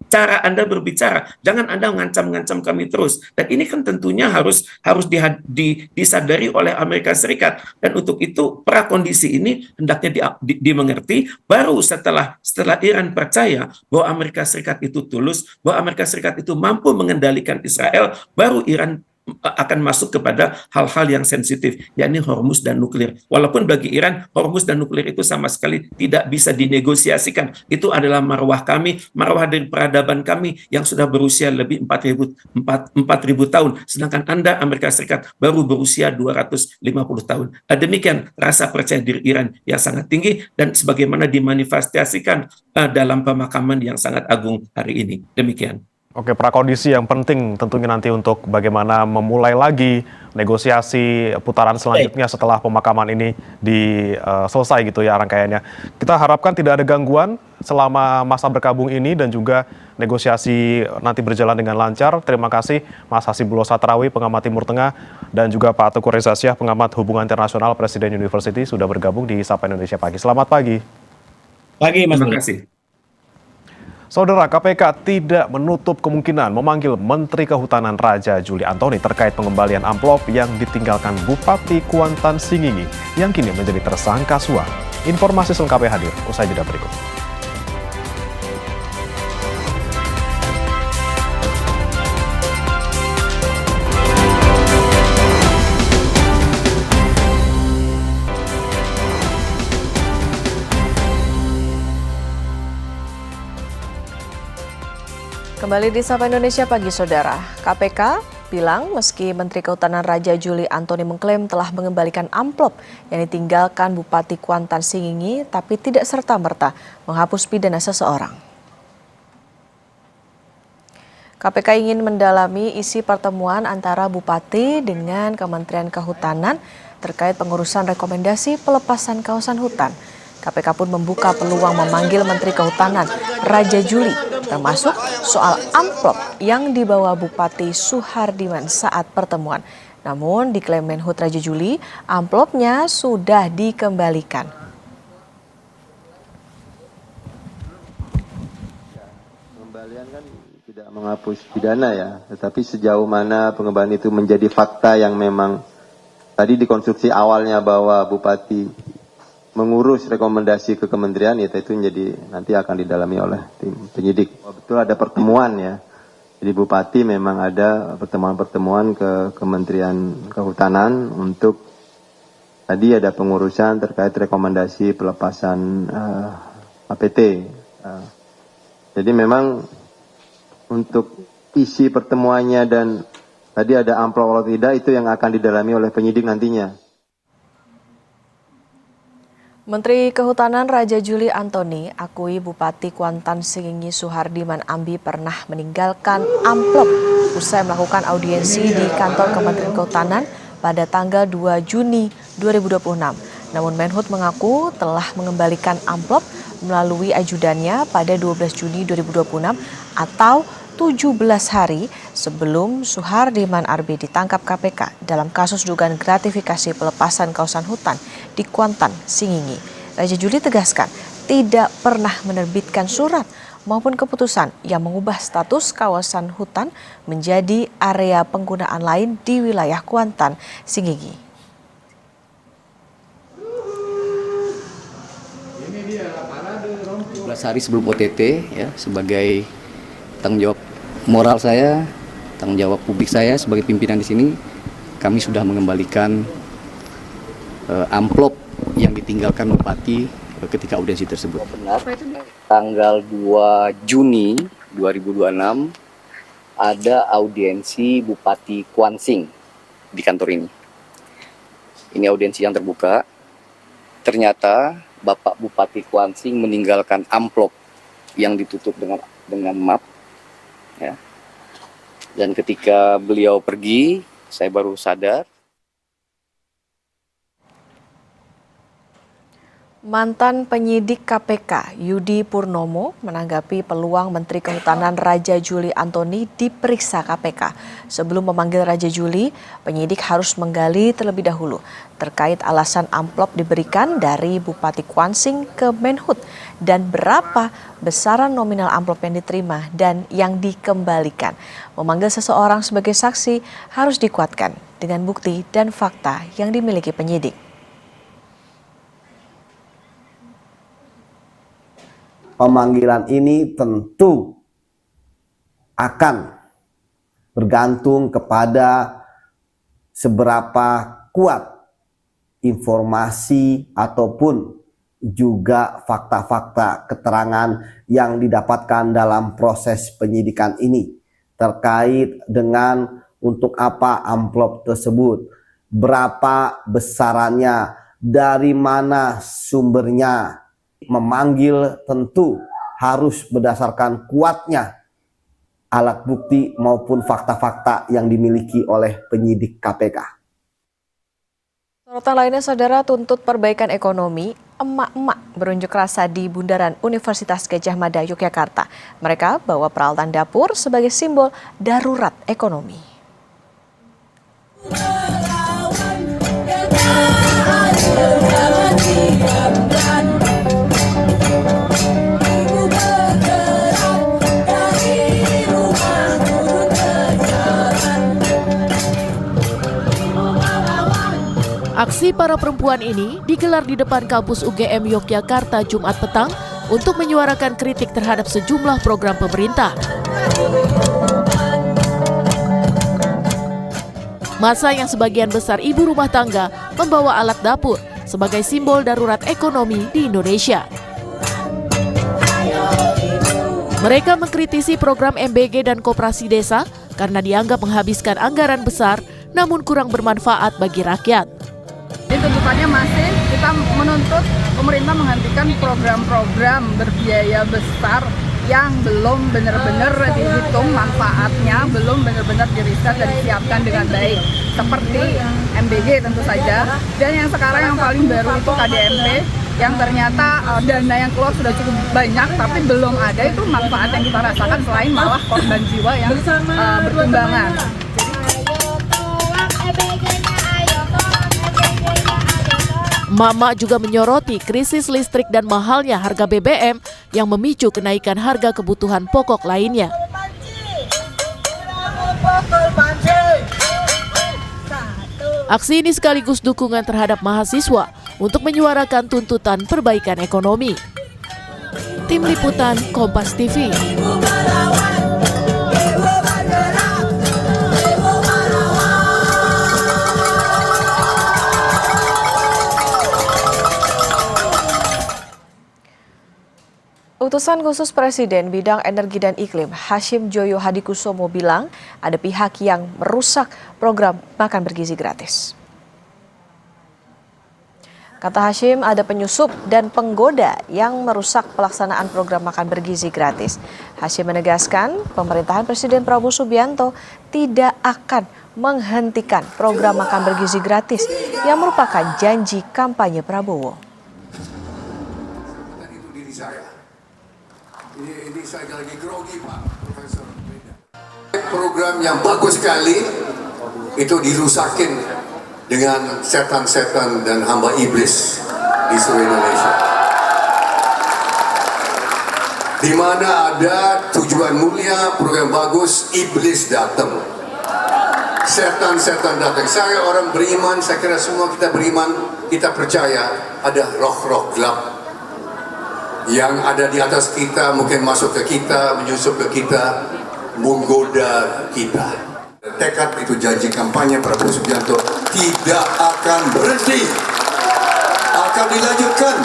cara Anda berbicara. Jangan Anda mengancam-ngancam kami terus. Dan ini kan tentunya harus disadari oleh Amerika Serikat. Dan untuk itu prakondisi ini hendaknya dimengerti. Baru setelah Iran percaya bahwa Amerika Serikat itu tulus, bahwa Amerika Serikat itu mampu mengendalikan Israel, baru Iran akan masuk kepada hal-hal yang sensitif, yakni Hormuz dan nuklir. Walaupun bagi Iran, Hormuz dan nuklir itu sama sekali tidak bisa dinegosiasikan. Itu adalah marwah kami, marwah dari peradaban kami yang sudah berusia lebih 4.000 tahun. Sedangkan Anda, Amerika Serikat, baru berusia 250 tahun. Demikian rasa percaya diri Iran yang sangat tinggi dan sebagaimana dimanifestasikan dalam pemakaman yang sangat agung hari ini. Demikian. Oke, prakondisi yang penting tentunya nanti untuk bagaimana memulai lagi negosiasi putaran selanjutnya setelah pemakaman ini selesai gitu ya rangkaiannya. Kita harapkan tidak ada gangguan selama masa berkabung ini dan juga negosiasi nanti berjalan dengan lancar. Terima kasih Mas Hasibullah Satrawi, pengamat Timur Tengah, dan juga Pak Teguh Reza Syah, pengamat hubungan internasional Presiden University sudah bergabung di Sapa Indonesia Pagi. Selamat pagi. Pagi, Mas. Terima kasih. Saudara, KPK tidak menutup kemungkinan memanggil Menteri Kehutanan Raja Juli Antoni terkait pengembalian amplop yang ditinggalkan Bupati Kuantan Singingi yang kini menjadi tersangka suap. Informasi selengkapnya hadir usai jeda berikut. Kembali di Sapa Indonesia Pagi, Saudara. KPK bilang meski Menteri Kehutanan Raja Juli Antoni mengklaim telah mengembalikan amplop yang ditinggalkan Bupati Kuantan Singingi, tapi tidak serta-merta menghapus pidana seseorang. KPK ingin mendalami isi pertemuan antara Bupati dengan Kementerian Kehutanan terkait pengurusan rekomendasi pelepasan kawasan hutan. KPK pun membuka peluang memanggil Menteri Kehutanan Raja Juli, termasuk soal amplop yang dibawa Bupati Suhardiman saat pertemuan. Namun diklaim Menhub Raja Juli, amplopnya sudah dikembalikan. Pengembalian kan tidak menghapus pidana ya, tetapi sejauh mana pengembalian itu menjadi fakta yang memang tadi dikonstruksi awalnya bahwa Bupati mengurus rekomendasi ke kementerian, ya itu menjadi nanti akan didalami oleh tim penyidik. Betul ada pertemuan ya, jadi Bupati memang ada pertemuan-pertemuan ke Kementerian Kehutanan untuk tadi ada pengurusan terkait rekomendasi pelepasan APT. Jadi memang untuk isi pertemuannya dan tadi ada amplop atau tidak itu yang akan didalami oleh penyidik nantinya. Menteri Kehutanan Raja Juli Antoni akui Bupati Kuantan Singingi Suhardiman Ambi pernah meninggalkan amplop usai melakukan audiensi di kantor Kementerian Kehutanan pada tanggal 2 Juni 2026. Namun Menhub mengaku telah mengembalikan amplop melalui ajudannya pada 12 Juni 2026 atau 17 hari sebelum Suhardiman Ambi ditangkap KPK dalam kasus dugaan gratifikasi pelepasan kawasan hutan di Kuantan, Singingi. Raja Juli tegaskan tidak pernah menerbitkan surat maupun keputusan yang mengubah status kawasan hutan menjadi area penggunaan lain di wilayah Kuantan, Singingi. 17 hari sebelum OTT ya, sebagai tanggung jawab moral saya, tanggung jawab publik saya sebagai pimpinan di sini, kami sudah mengembalikan amplop yang ditinggalkan Bupati ketika audiensi tersebut. Tanggal 2 Juni 2026 ada audiensi Bupati Kuansing di kantor ini. Ini audiensi yang terbuka. Ternyata Bapak Bupati Kuansing meninggalkan amplop yang ditutup dengan map. Ya. Dan ketika beliau pergi, saya baru sadar. Mantan penyidik KPK Yudi Purnomo menanggapi peluang Menteri Kehutanan Raja Juli Antoni diperiksa KPK. Sebelum memanggil Raja Juli, penyidik harus menggali terlebih dahulu terkait alasan amplop diberikan dari Bupati Kuansing ke Menhub dan berapa besaran nominal amplop yang diterima dan yang dikembalikan. Memanggil seseorang sebagai saksi harus dikuatkan dengan bukti dan fakta yang dimiliki penyidik. Pemanggilan ini tentu akan bergantung kepada seberapa kuat informasi ataupun juga fakta-fakta keterangan yang didapatkan dalam proses penyidikan ini terkait dengan untuk apa amplop tersebut, berapa besarannya, dari mana sumbernya. Memanggil tentu harus berdasarkan kuatnya alat bukti maupun fakta-fakta yang dimiliki oleh penyidik KPK. Sorotan lainnya, saudara, tuntut perbaikan ekonomi. Emak-emak berunjuk rasa di Bundaran Universitas Gadjah Mada, Yogyakarta. Mereka bawa peralatan dapur sebagai simbol darurat ekonomi. Aksi para perempuan ini digelar di depan kampus UGM Yogyakarta Jumat petang untuk menyuarakan kritik terhadap sejumlah program pemerintah. Massa yang sebagian besar ibu rumah tangga membawa alat dapur sebagai simbol darurat ekonomi di Indonesia. Mereka mengkritisi program MBG dan koperasi desa karena dianggap menghabiskan anggaran besar namun kurang bermanfaat bagi rakyat. Jadi tuntutannya masih kita menuntut pemerintah menghentikan program-program berbiaya besar yang belum benar-benar dihitung manfaatnya, belum benar-benar diriset dan disiapkan dengan baik. Seperti MBG tentu saja, dan yang sekarang yang paling baru itu KDMP, yang ternyata dana yang keluar sudah cukup banyak, tapi belum ada itu manfaat yang kita rasakan selain malah korban jiwa yang bertumbangan. Mama juga menyoroti krisis listrik dan mahalnya harga BBM yang memicu kenaikan harga kebutuhan pokok lainnya. Aksi ini sekaligus dukungan terhadap mahasiswa untuk menyuarakan tuntutan perbaikan ekonomi. Tim Liputan Kompas TV. Utusan khusus Presiden bidang energi dan iklim Hashim Joyo Hadikusumo bilang ada pihak yang merusak program makan bergizi gratis. Kata Hashim, ada penyusup dan penggoda yang merusak pelaksanaan program makan bergizi gratis. Hashim menegaskan pemerintahan Presiden Prabowo Subianto tidak akan menghentikan program makan bergizi gratis yang merupakan janji kampanye Prabowo. Ini saya lagi grogi Pak Profesor. Program yang bagus sekali itu dirusakin dengan setan-setan dan hamba iblis di seluruh Indonesia. Di mana ada tujuan mulia, program bagus, iblis datang. Setan-setan datang. Saya orang beriman, saya kira semua kita beriman, kita percaya ada roh-roh gelap yang ada di atas kita, mungkin masuk ke kita, menyusup ke kita, menggoda kita. Tekad itu janji kampanye Prabowo Subianto tidak akan berhenti, akan dilanjutkan.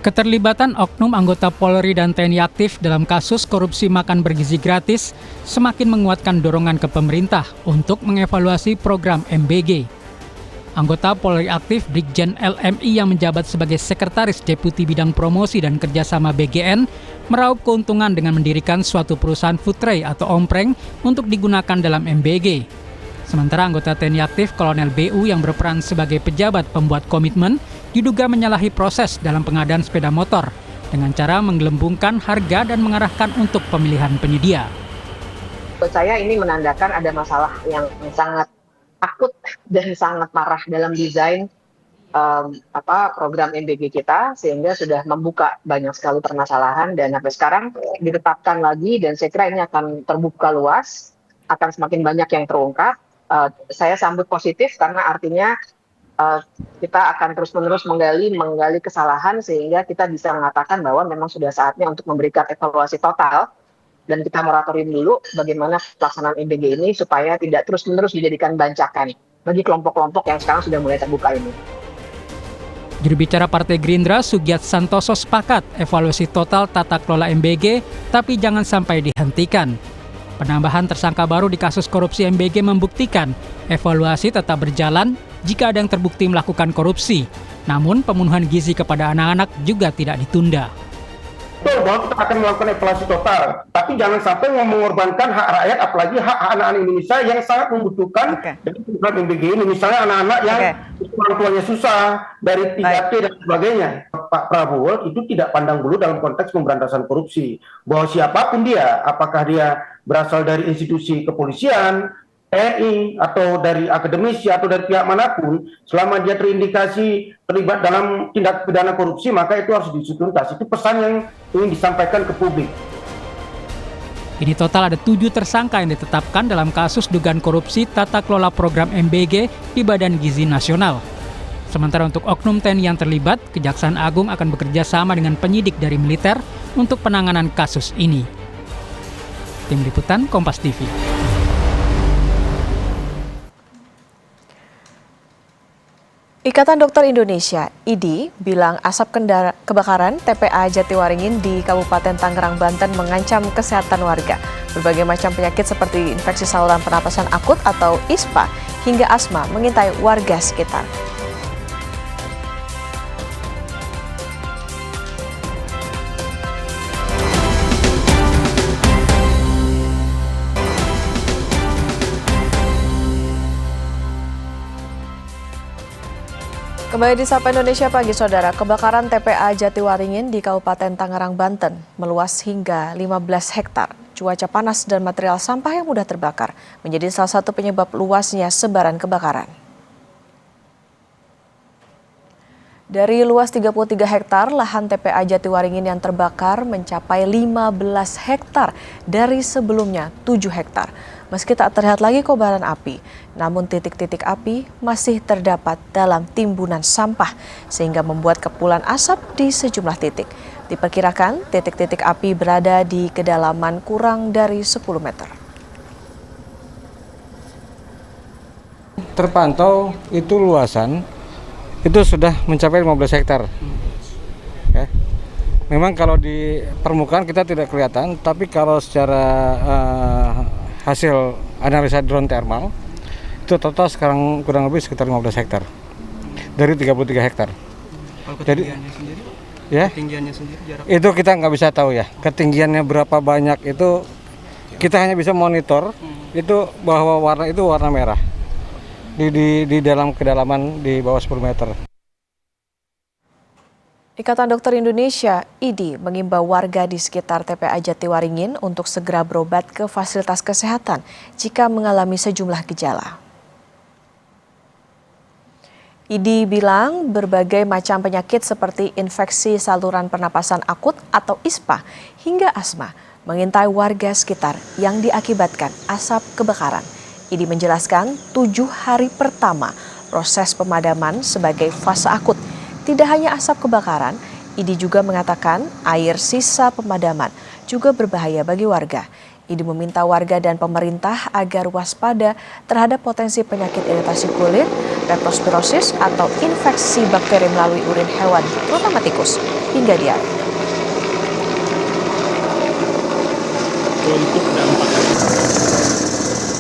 Keterlibatan oknum anggota Polri dan TNI aktif dalam kasus korupsi makan bergizi gratis semakin menguatkan dorongan ke pemerintah untuk mengevaluasi program MBG. Anggota Polri aktif Brigjen LMI yang menjabat sebagai Sekretaris Deputi Bidang Promosi dan Kerjasama BGN meraup keuntungan dengan mendirikan suatu perusahaan food tray atau ompreng untuk digunakan dalam MBG. Sementara anggota TNI aktif Kolonel BU yang berperan sebagai pejabat pembuat komitmen diduga menyalahi proses dalam pengadaan sepeda motor dengan cara menggelembungkan harga dan mengarahkan untuk pemilihan penyedia. Menurut saya ini menandakan ada masalah yang sangat akut dan sangat parah dalam desain program MBG kita, sehingga sudah membuka banyak sekali permasalahan dan sampai sekarang ditetapkan lagi, dan saya kira ini akan terbuka luas, akan semakin banyak yang terungkap. Saya sambut positif karena artinya kita akan terus-menerus menggali kesalahan sehingga kita bisa mengatakan bahwa memang sudah saatnya untuk memberikan evaluasi total dan kita moratorium dulu bagaimana pelaksanaan MBG ini supaya tidak terus-menerus dijadikan bancakan bagi kelompok-kelompok yang sekarang sudah mulai terbuka ini. Juru bicara Partai Gerindra Sugiat Santoso sepakat evaluasi total tata kelola MBG tapi jangan sampai dihentikan. Penambahan tersangka baru di kasus korupsi MBG membuktikan evaluasi tetap berjalan jika ada yang terbukti melakukan korupsi. Namun pembunuhan gizi kepada anak-anak juga tidak ditunda. Betul bahwa kita akan melakukan evaluasi total, tapi jangan sampai mengorbankan hak rakyat, apalagi hak anak-anak Indonesia yang sangat membutuhkan dari program MBG ini. Misalnya anak-anak yang orang tuanya susah, dari 3T dan sebagainya. Pak Prabowo itu tidak pandang bulu dalam konteks pemberantasan korupsi. Bahwa siapapun dia, apakah dia berasal dari institusi kepolisian, TNI, atau dari akademisi, atau dari pihak manapun, selama dia terindikasi terlibat dalam tindak pidana korupsi, maka itu harus dituntas. Itu pesan yang ingin disampaikan ke publik. Ini total ada 7 tersangka yang ditetapkan dalam kasus dugaan korupsi tata kelola program MBG di Badan Gizi Nasional. Sementara untuk oknum TNI yang terlibat, Kejaksaan Agung akan bekerja sama dengan penyidik dari militer untuk penanganan kasus ini. Tim Liputan Kompas TV. Ikatan Dokter Indonesia, IDI, bilang asap kebakaran TPA Jatiwaringin di Kabupaten Tangerang, Banten mengancam kesehatan warga. Berbagai macam penyakit seperti infeksi saluran pernapasan akut atau ISPA hingga asma mengintai warga sekitar. Kembali di Sapa Indonesia Pagi, Saudara. Kebakaran TPA Jatiwaringin di Kabupaten Tangerang, Banten meluas hingga 15 hektar. Cuaca panas dan material sampah yang mudah terbakar menjadi salah satu penyebab luasnya sebaran kebakaran. Dari luas 33 hektar, lahan TPA Jatiwaringin yang terbakar mencapai 15 hektar dari sebelumnya 7 hektar. Meski tak terlihat lagi kobaran api, namun titik-titik api masih terdapat dalam timbunan sampah sehingga membuat kepulan asap di sejumlah titik. Diperkirakan titik-titik api berada di kedalaman kurang dari 10 meter. Terpantau itu luasan itu sudah mencapai 15 hektar. Ya. Memang kalau di permukaan kita tidak kelihatan, tapi kalau secara hasil analisa drone thermal itu total sekarang kurang lebih sekitar 15 hektar dari 33 hektar. Kalau Jadi sendiri? Ya, Ketinggiannya sendiri jarak? itu kita nggak bisa tahu ya. Ketinggiannya berapa banyak itu kita hanya bisa monitor itu bahwa warna itu warna merah. Di dalam kedalaman di bawah 10 meter. Ikatan Dokter Indonesia (IDI) mengimbau warga di sekitar TPA Jatiwaringin untuk segera berobat ke fasilitas kesehatan jika mengalami sejumlah gejala. IDI bilang berbagai macam penyakit seperti infeksi saluran pernapasan akut atau ISPA hingga asma mengintai warga sekitar yang diakibatkan asap kebakaran. IDI menjelaskan 7 hari pertama proses pemadaman sebagai fase akut. Tidak hanya asap kebakaran, IDI juga mengatakan air sisa pemadaman juga berbahaya bagi warga. IDI meminta warga dan pemerintah agar waspada terhadap potensi penyakit iritasi kulit, leptospirosis atau infeksi bakteri melalui urin hewan, terutama tikus, hingga diare. Untuk dampak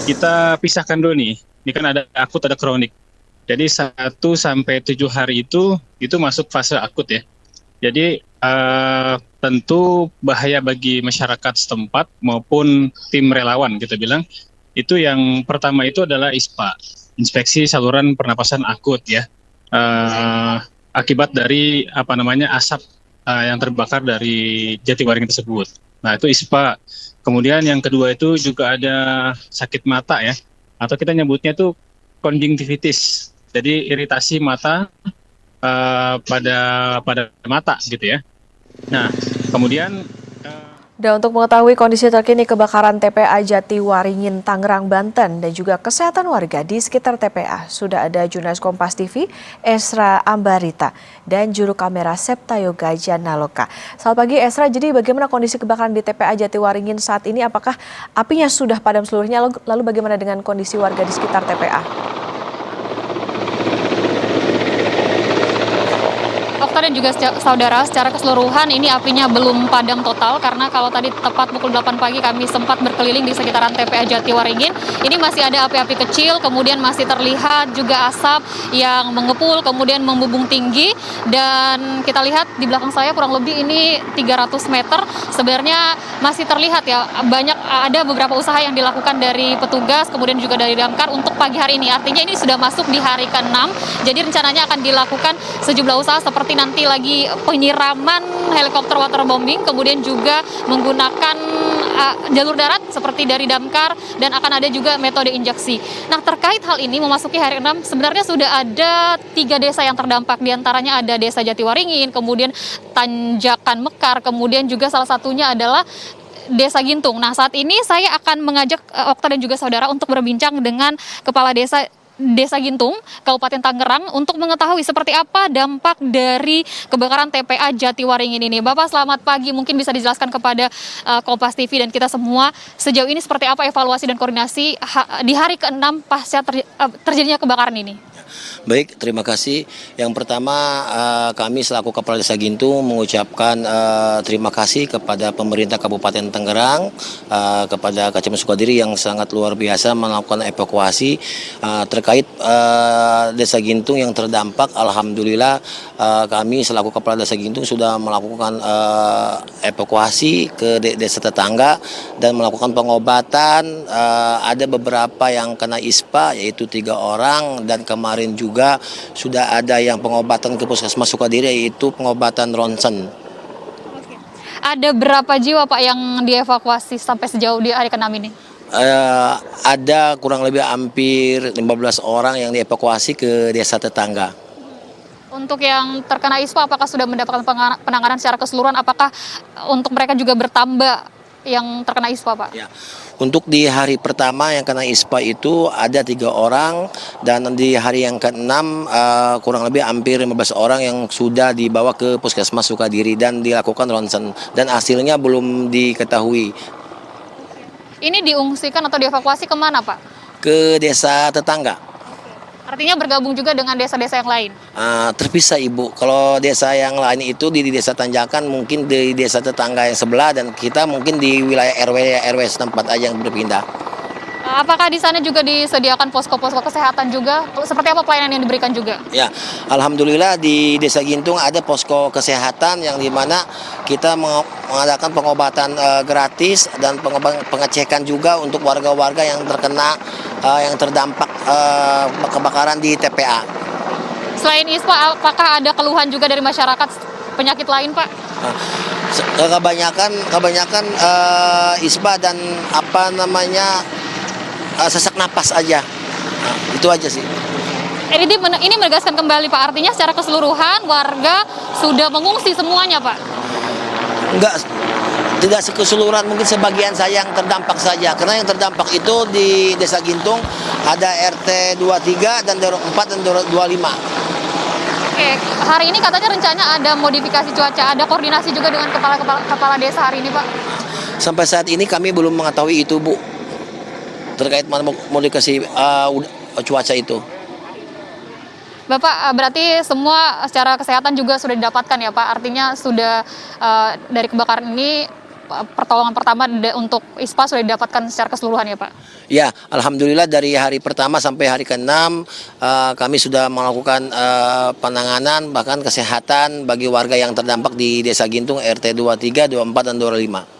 kita pisahkan dulu nih. Ini kan ada akut, ada kronik. Jadi 1 sampai 7 hari itu masuk fase akut ya. Jadi tentu bahaya bagi masyarakat setempat maupun tim relawan kita bilang. Itu yang pertama itu adalah ISPA, infeksi saluran pernapasan akut ya. Akibat dari asap yang terbakar dari Jatiwaringin tersebut. Nah, itu ISPA. Kemudian yang kedua itu juga ada sakit mata ya, atau kita nyebutnya itu konjungtivitis. Jadi iritasi mata pada mata gitu ya. Nah, kemudian Dan untuk mengetahui kondisi terkini kebakaran TPA Jatiwaringin, Tangerang, Banten dan juga kesehatan warga di sekitar TPA, sudah ada jurnalis Kompas TV Esra Ambarita dan juru kamera Septa Yoga Janaloka. Selamat pagi Esra, jadi bagaimana kondisi kebakaran di TPA Jatiwaringin saat ini? Apakah apinya sudah padam seluruhnya? Lalu bagaimana dengan kondisi warga di sekitar TPA? Dan juga saudara, secara keseluruhan ini apinya belum padam total karena kalau tadi tepat pukul 8 pagi kami sempat berkeliling di sekitaran TPA Jatiwaringin, ini masih ada api-api kecil, kemudian masih terlihat juga asap yang mengepul, kemudian membubung tinggi, dan kita lihat di belakang saya kurang lebih ini 300 meter sebenarnya masih terlihat ya, ada beberapa usaha yang dilakukan dari petugas, kemudian juga dari damkar untuk pagi hari ini, artinya ini sudah masuk di hari ke-6, jadi rencananya akan dilakukan sejumlah usaha seperti nanti lagi penyiraman helikopter waterbombing, kemudian juga menggunakan jalur darat seperti dari damkar, dan akan ada juga metode injeksi. Nah, terkait hal ini memasuki hari 6 sebenarnya sudah ada 3 desa yang terdampak, diantaranya ada desa Jatiwaringin, kemudian Tanjakan Mekar, kemudian juga salah satunya adalah Desa Gintung. Nah, saat ini saya akan mengajak Okta dan juga saudara untuk berbincang dengan Kepala Desa Gintung, Kabupaten Tangerang, untuk mengetahui seperti apa dampak dari kebakaran TPA Jatiwaringin ini. Bapak, selamat pagi. Mungkin bisa dijelaskan kepada Kompas TV dan kita semua sejauh ini seperti apa evaluasi dan koordinasi di hari ke-6 pasca terjadinya kebakaran ini. Baik, terima kasih. Yang pertama, kami selaku Kepala Desa Gintung mengucapkan terima kasih kepada pemerintah Kabupaten Tangerang, kepada Kacamata Sukadiri yang sangat luar biasa melakukan evakuasi terkait Desa Gintung yang terdampak. Alhamdulillah kami selaku Kepala Desa Gintung sudah melakukan evakuasi ke desa tetangga dan melakukan pengobatan. Ada beberapa yang kena ISPA yaitu 3 orang, dan kemarin juga sudah ada yang pengobatan ke Puskesmas Sukadiri yaitu pengobatan ronsen. Ada berapa jiwa Pak yang dievakuasi sampai sejauh di hari ke-6 ini? Ada kurang lebih hampir 15 orang yang dievakuasi ke desa tetangga. Untuk yang terkena ISPA, apakah sudah mendapatkan penanganan secara keseluruhan? Apakah untuk mereka juga bertambah yang terkena ISPA, Pak? Ya, Untuk di hari pertama yang kena ISPA itu ada 3 orang, dan di hari yang ke-6 kurang lebih hampir 15 orang yang sudah dibawa ke Puskesmas Sukadiri dan dilakukan ronsen, dan hasilnya belum diketahui. Ini diungsikan atau dievakuasi kemana, Pak? Ke desa tetangga. Artinya bergabung juga dengan desa-desa yang lain? Terpisah, Ibu. Kalau desa yang lain itu di desa Tanjakan, mungkin di desa tetangga yang sebelah, dan kita mungkin di wilayah RW setempat aja yang berpindah. Apakah di sana juga disediakan posko-posko kesehatan juga? Seperti apa pelayanan yang diberikan juga? Ya, alhamdulillah di Desa Gintung ada posko kesehatan yang dimana kita mengadakan pengobatan gratis dan pengecekan juga untuk warga-warga yang terkena yang terdampak kebakaran di TPA. Selain ISPA, apakah ada keluhan juga dari masyarakat penyakit lain, Pak? Kebanyakan ISPA dan sesak napas aja. Itu aja sih. Ini menegaskan kembali, Pak, artinya secara keseluruhan warga sudah mengungsi semuanya, Pak? Tidak keseluruhan, mungkin sebagian saja yang terdampak saja. Karena yang terdampak itu di Desa Gintung ada RT 23 dan 24 dan 25. Oke, hari ini katanya rencananya ada modifikasi cuaca, ada koordinasi juga dengan kepala desa hari ini, Pak? Sampai saat ini kami belum mengetahui itu, Bu, terkait modifikasi cuaca itu. Bapak, berarti semua secara kesehatan juga sudah didapatkan ya, Pak? Artinya sudah dari kebakaran ini pertolongan pertama untuk ISPA sudah didapatkan secara keseluruhan ya, Pak? Ya, alhamdulillah dari hari pertama sampai hari ke-6 kami sudah melakukan penanganan bahkan kesehatan bagi warga yang terdampak di Desa Gintung RT 23, 24 dan 25.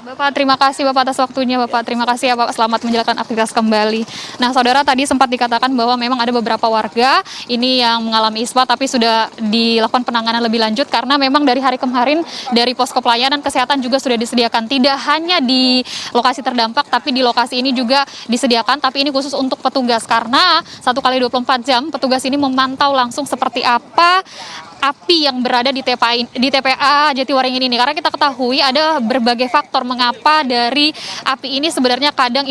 Bapak, terima kasih Bapak atas waktunya, Bapak. Terima kasih ya, Pak. Selamat menjalankan aktivitas kembali. Nah, saudara, tadi sempat dikatakan bahwa memang ada beberapa warga ini yang mengalami ISPA, tapi sudah dilakukan penanganan lebih lanjut karena memang dari hari kemarin dari posko pelayanan kesehatan juga sudah disediakan. Tidak hanya di lokasi terdampak, tapi di lokasi ini juga disediakan, tapi ini khusus untuk petugas karena 1x24 jam petugas ini memantau langsung seperti apa api yang berada di TPA Jatiwaringin ini. Karena kita ketahui ada berbagai faktor mengapa dari api ini sebenarnya kadang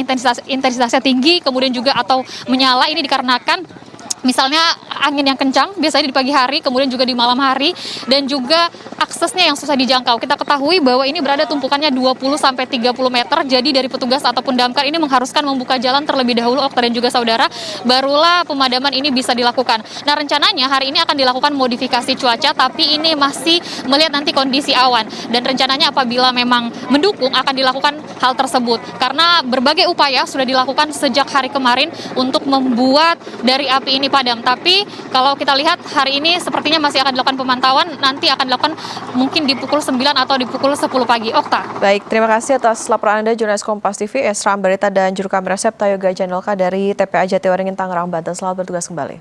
intensitasnya tinggi, kemudian juga atau menyala. Ini dikarenakan misalnya angin yang kencang, biasanya di pagi hari, kemudian juga di malam hari, dan juga aksesnya yang susah dijangkau. Kita ketahui bahwa ini berada tumpukannya 20-30 meter, jadi dari petugas ataupun damkar ini mengharuskan membuka jalan terlebih dahulu, Okta dan juga saudara, barulah pemadaman ini bisa dilakukan. Nah, rencananya hari ini akan dilakukan modifikasi cuaca, tapi ini masih melihat nanti kondisi awan, dan rencananya apabila memang mendukung akan dilakukan hal tersebut. Karena berbagai upaya sudah dilakukan sejak hari kemarin untuk membuat dari api ini padam. Tapi kalau kita lihat hari ini sepertinya masih akan dilakukan pemantauan, nanti akan dilakukan mungkin di pukul 9 atau di pukul 10 pagi. Okta. Baik, terima kasih atas laporan Anda, jurnalis Kompas TV, Esra Ambarita dan juru kamera Septa Yoga Janelka dari TPA Jatiwaringin, Tangerang, Banten. Selamat bertugas kembali.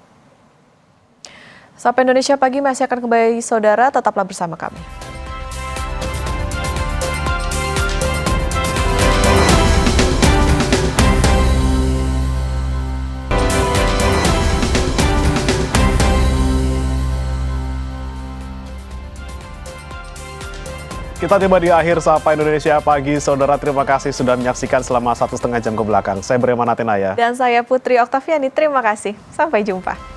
Sapa Indonesia Pagi masih akan kembali, saudara, tetaplah bersama kami. Kita tiba di akhir Sapa Indonesia Pagi. Saudara, terima kasih sudah menyaksikan selama 1,5 jam ke belakang. Saya Breman Atenaya. Dan saya Putri Oktaviani. Terima kasih. Sampai jumpa.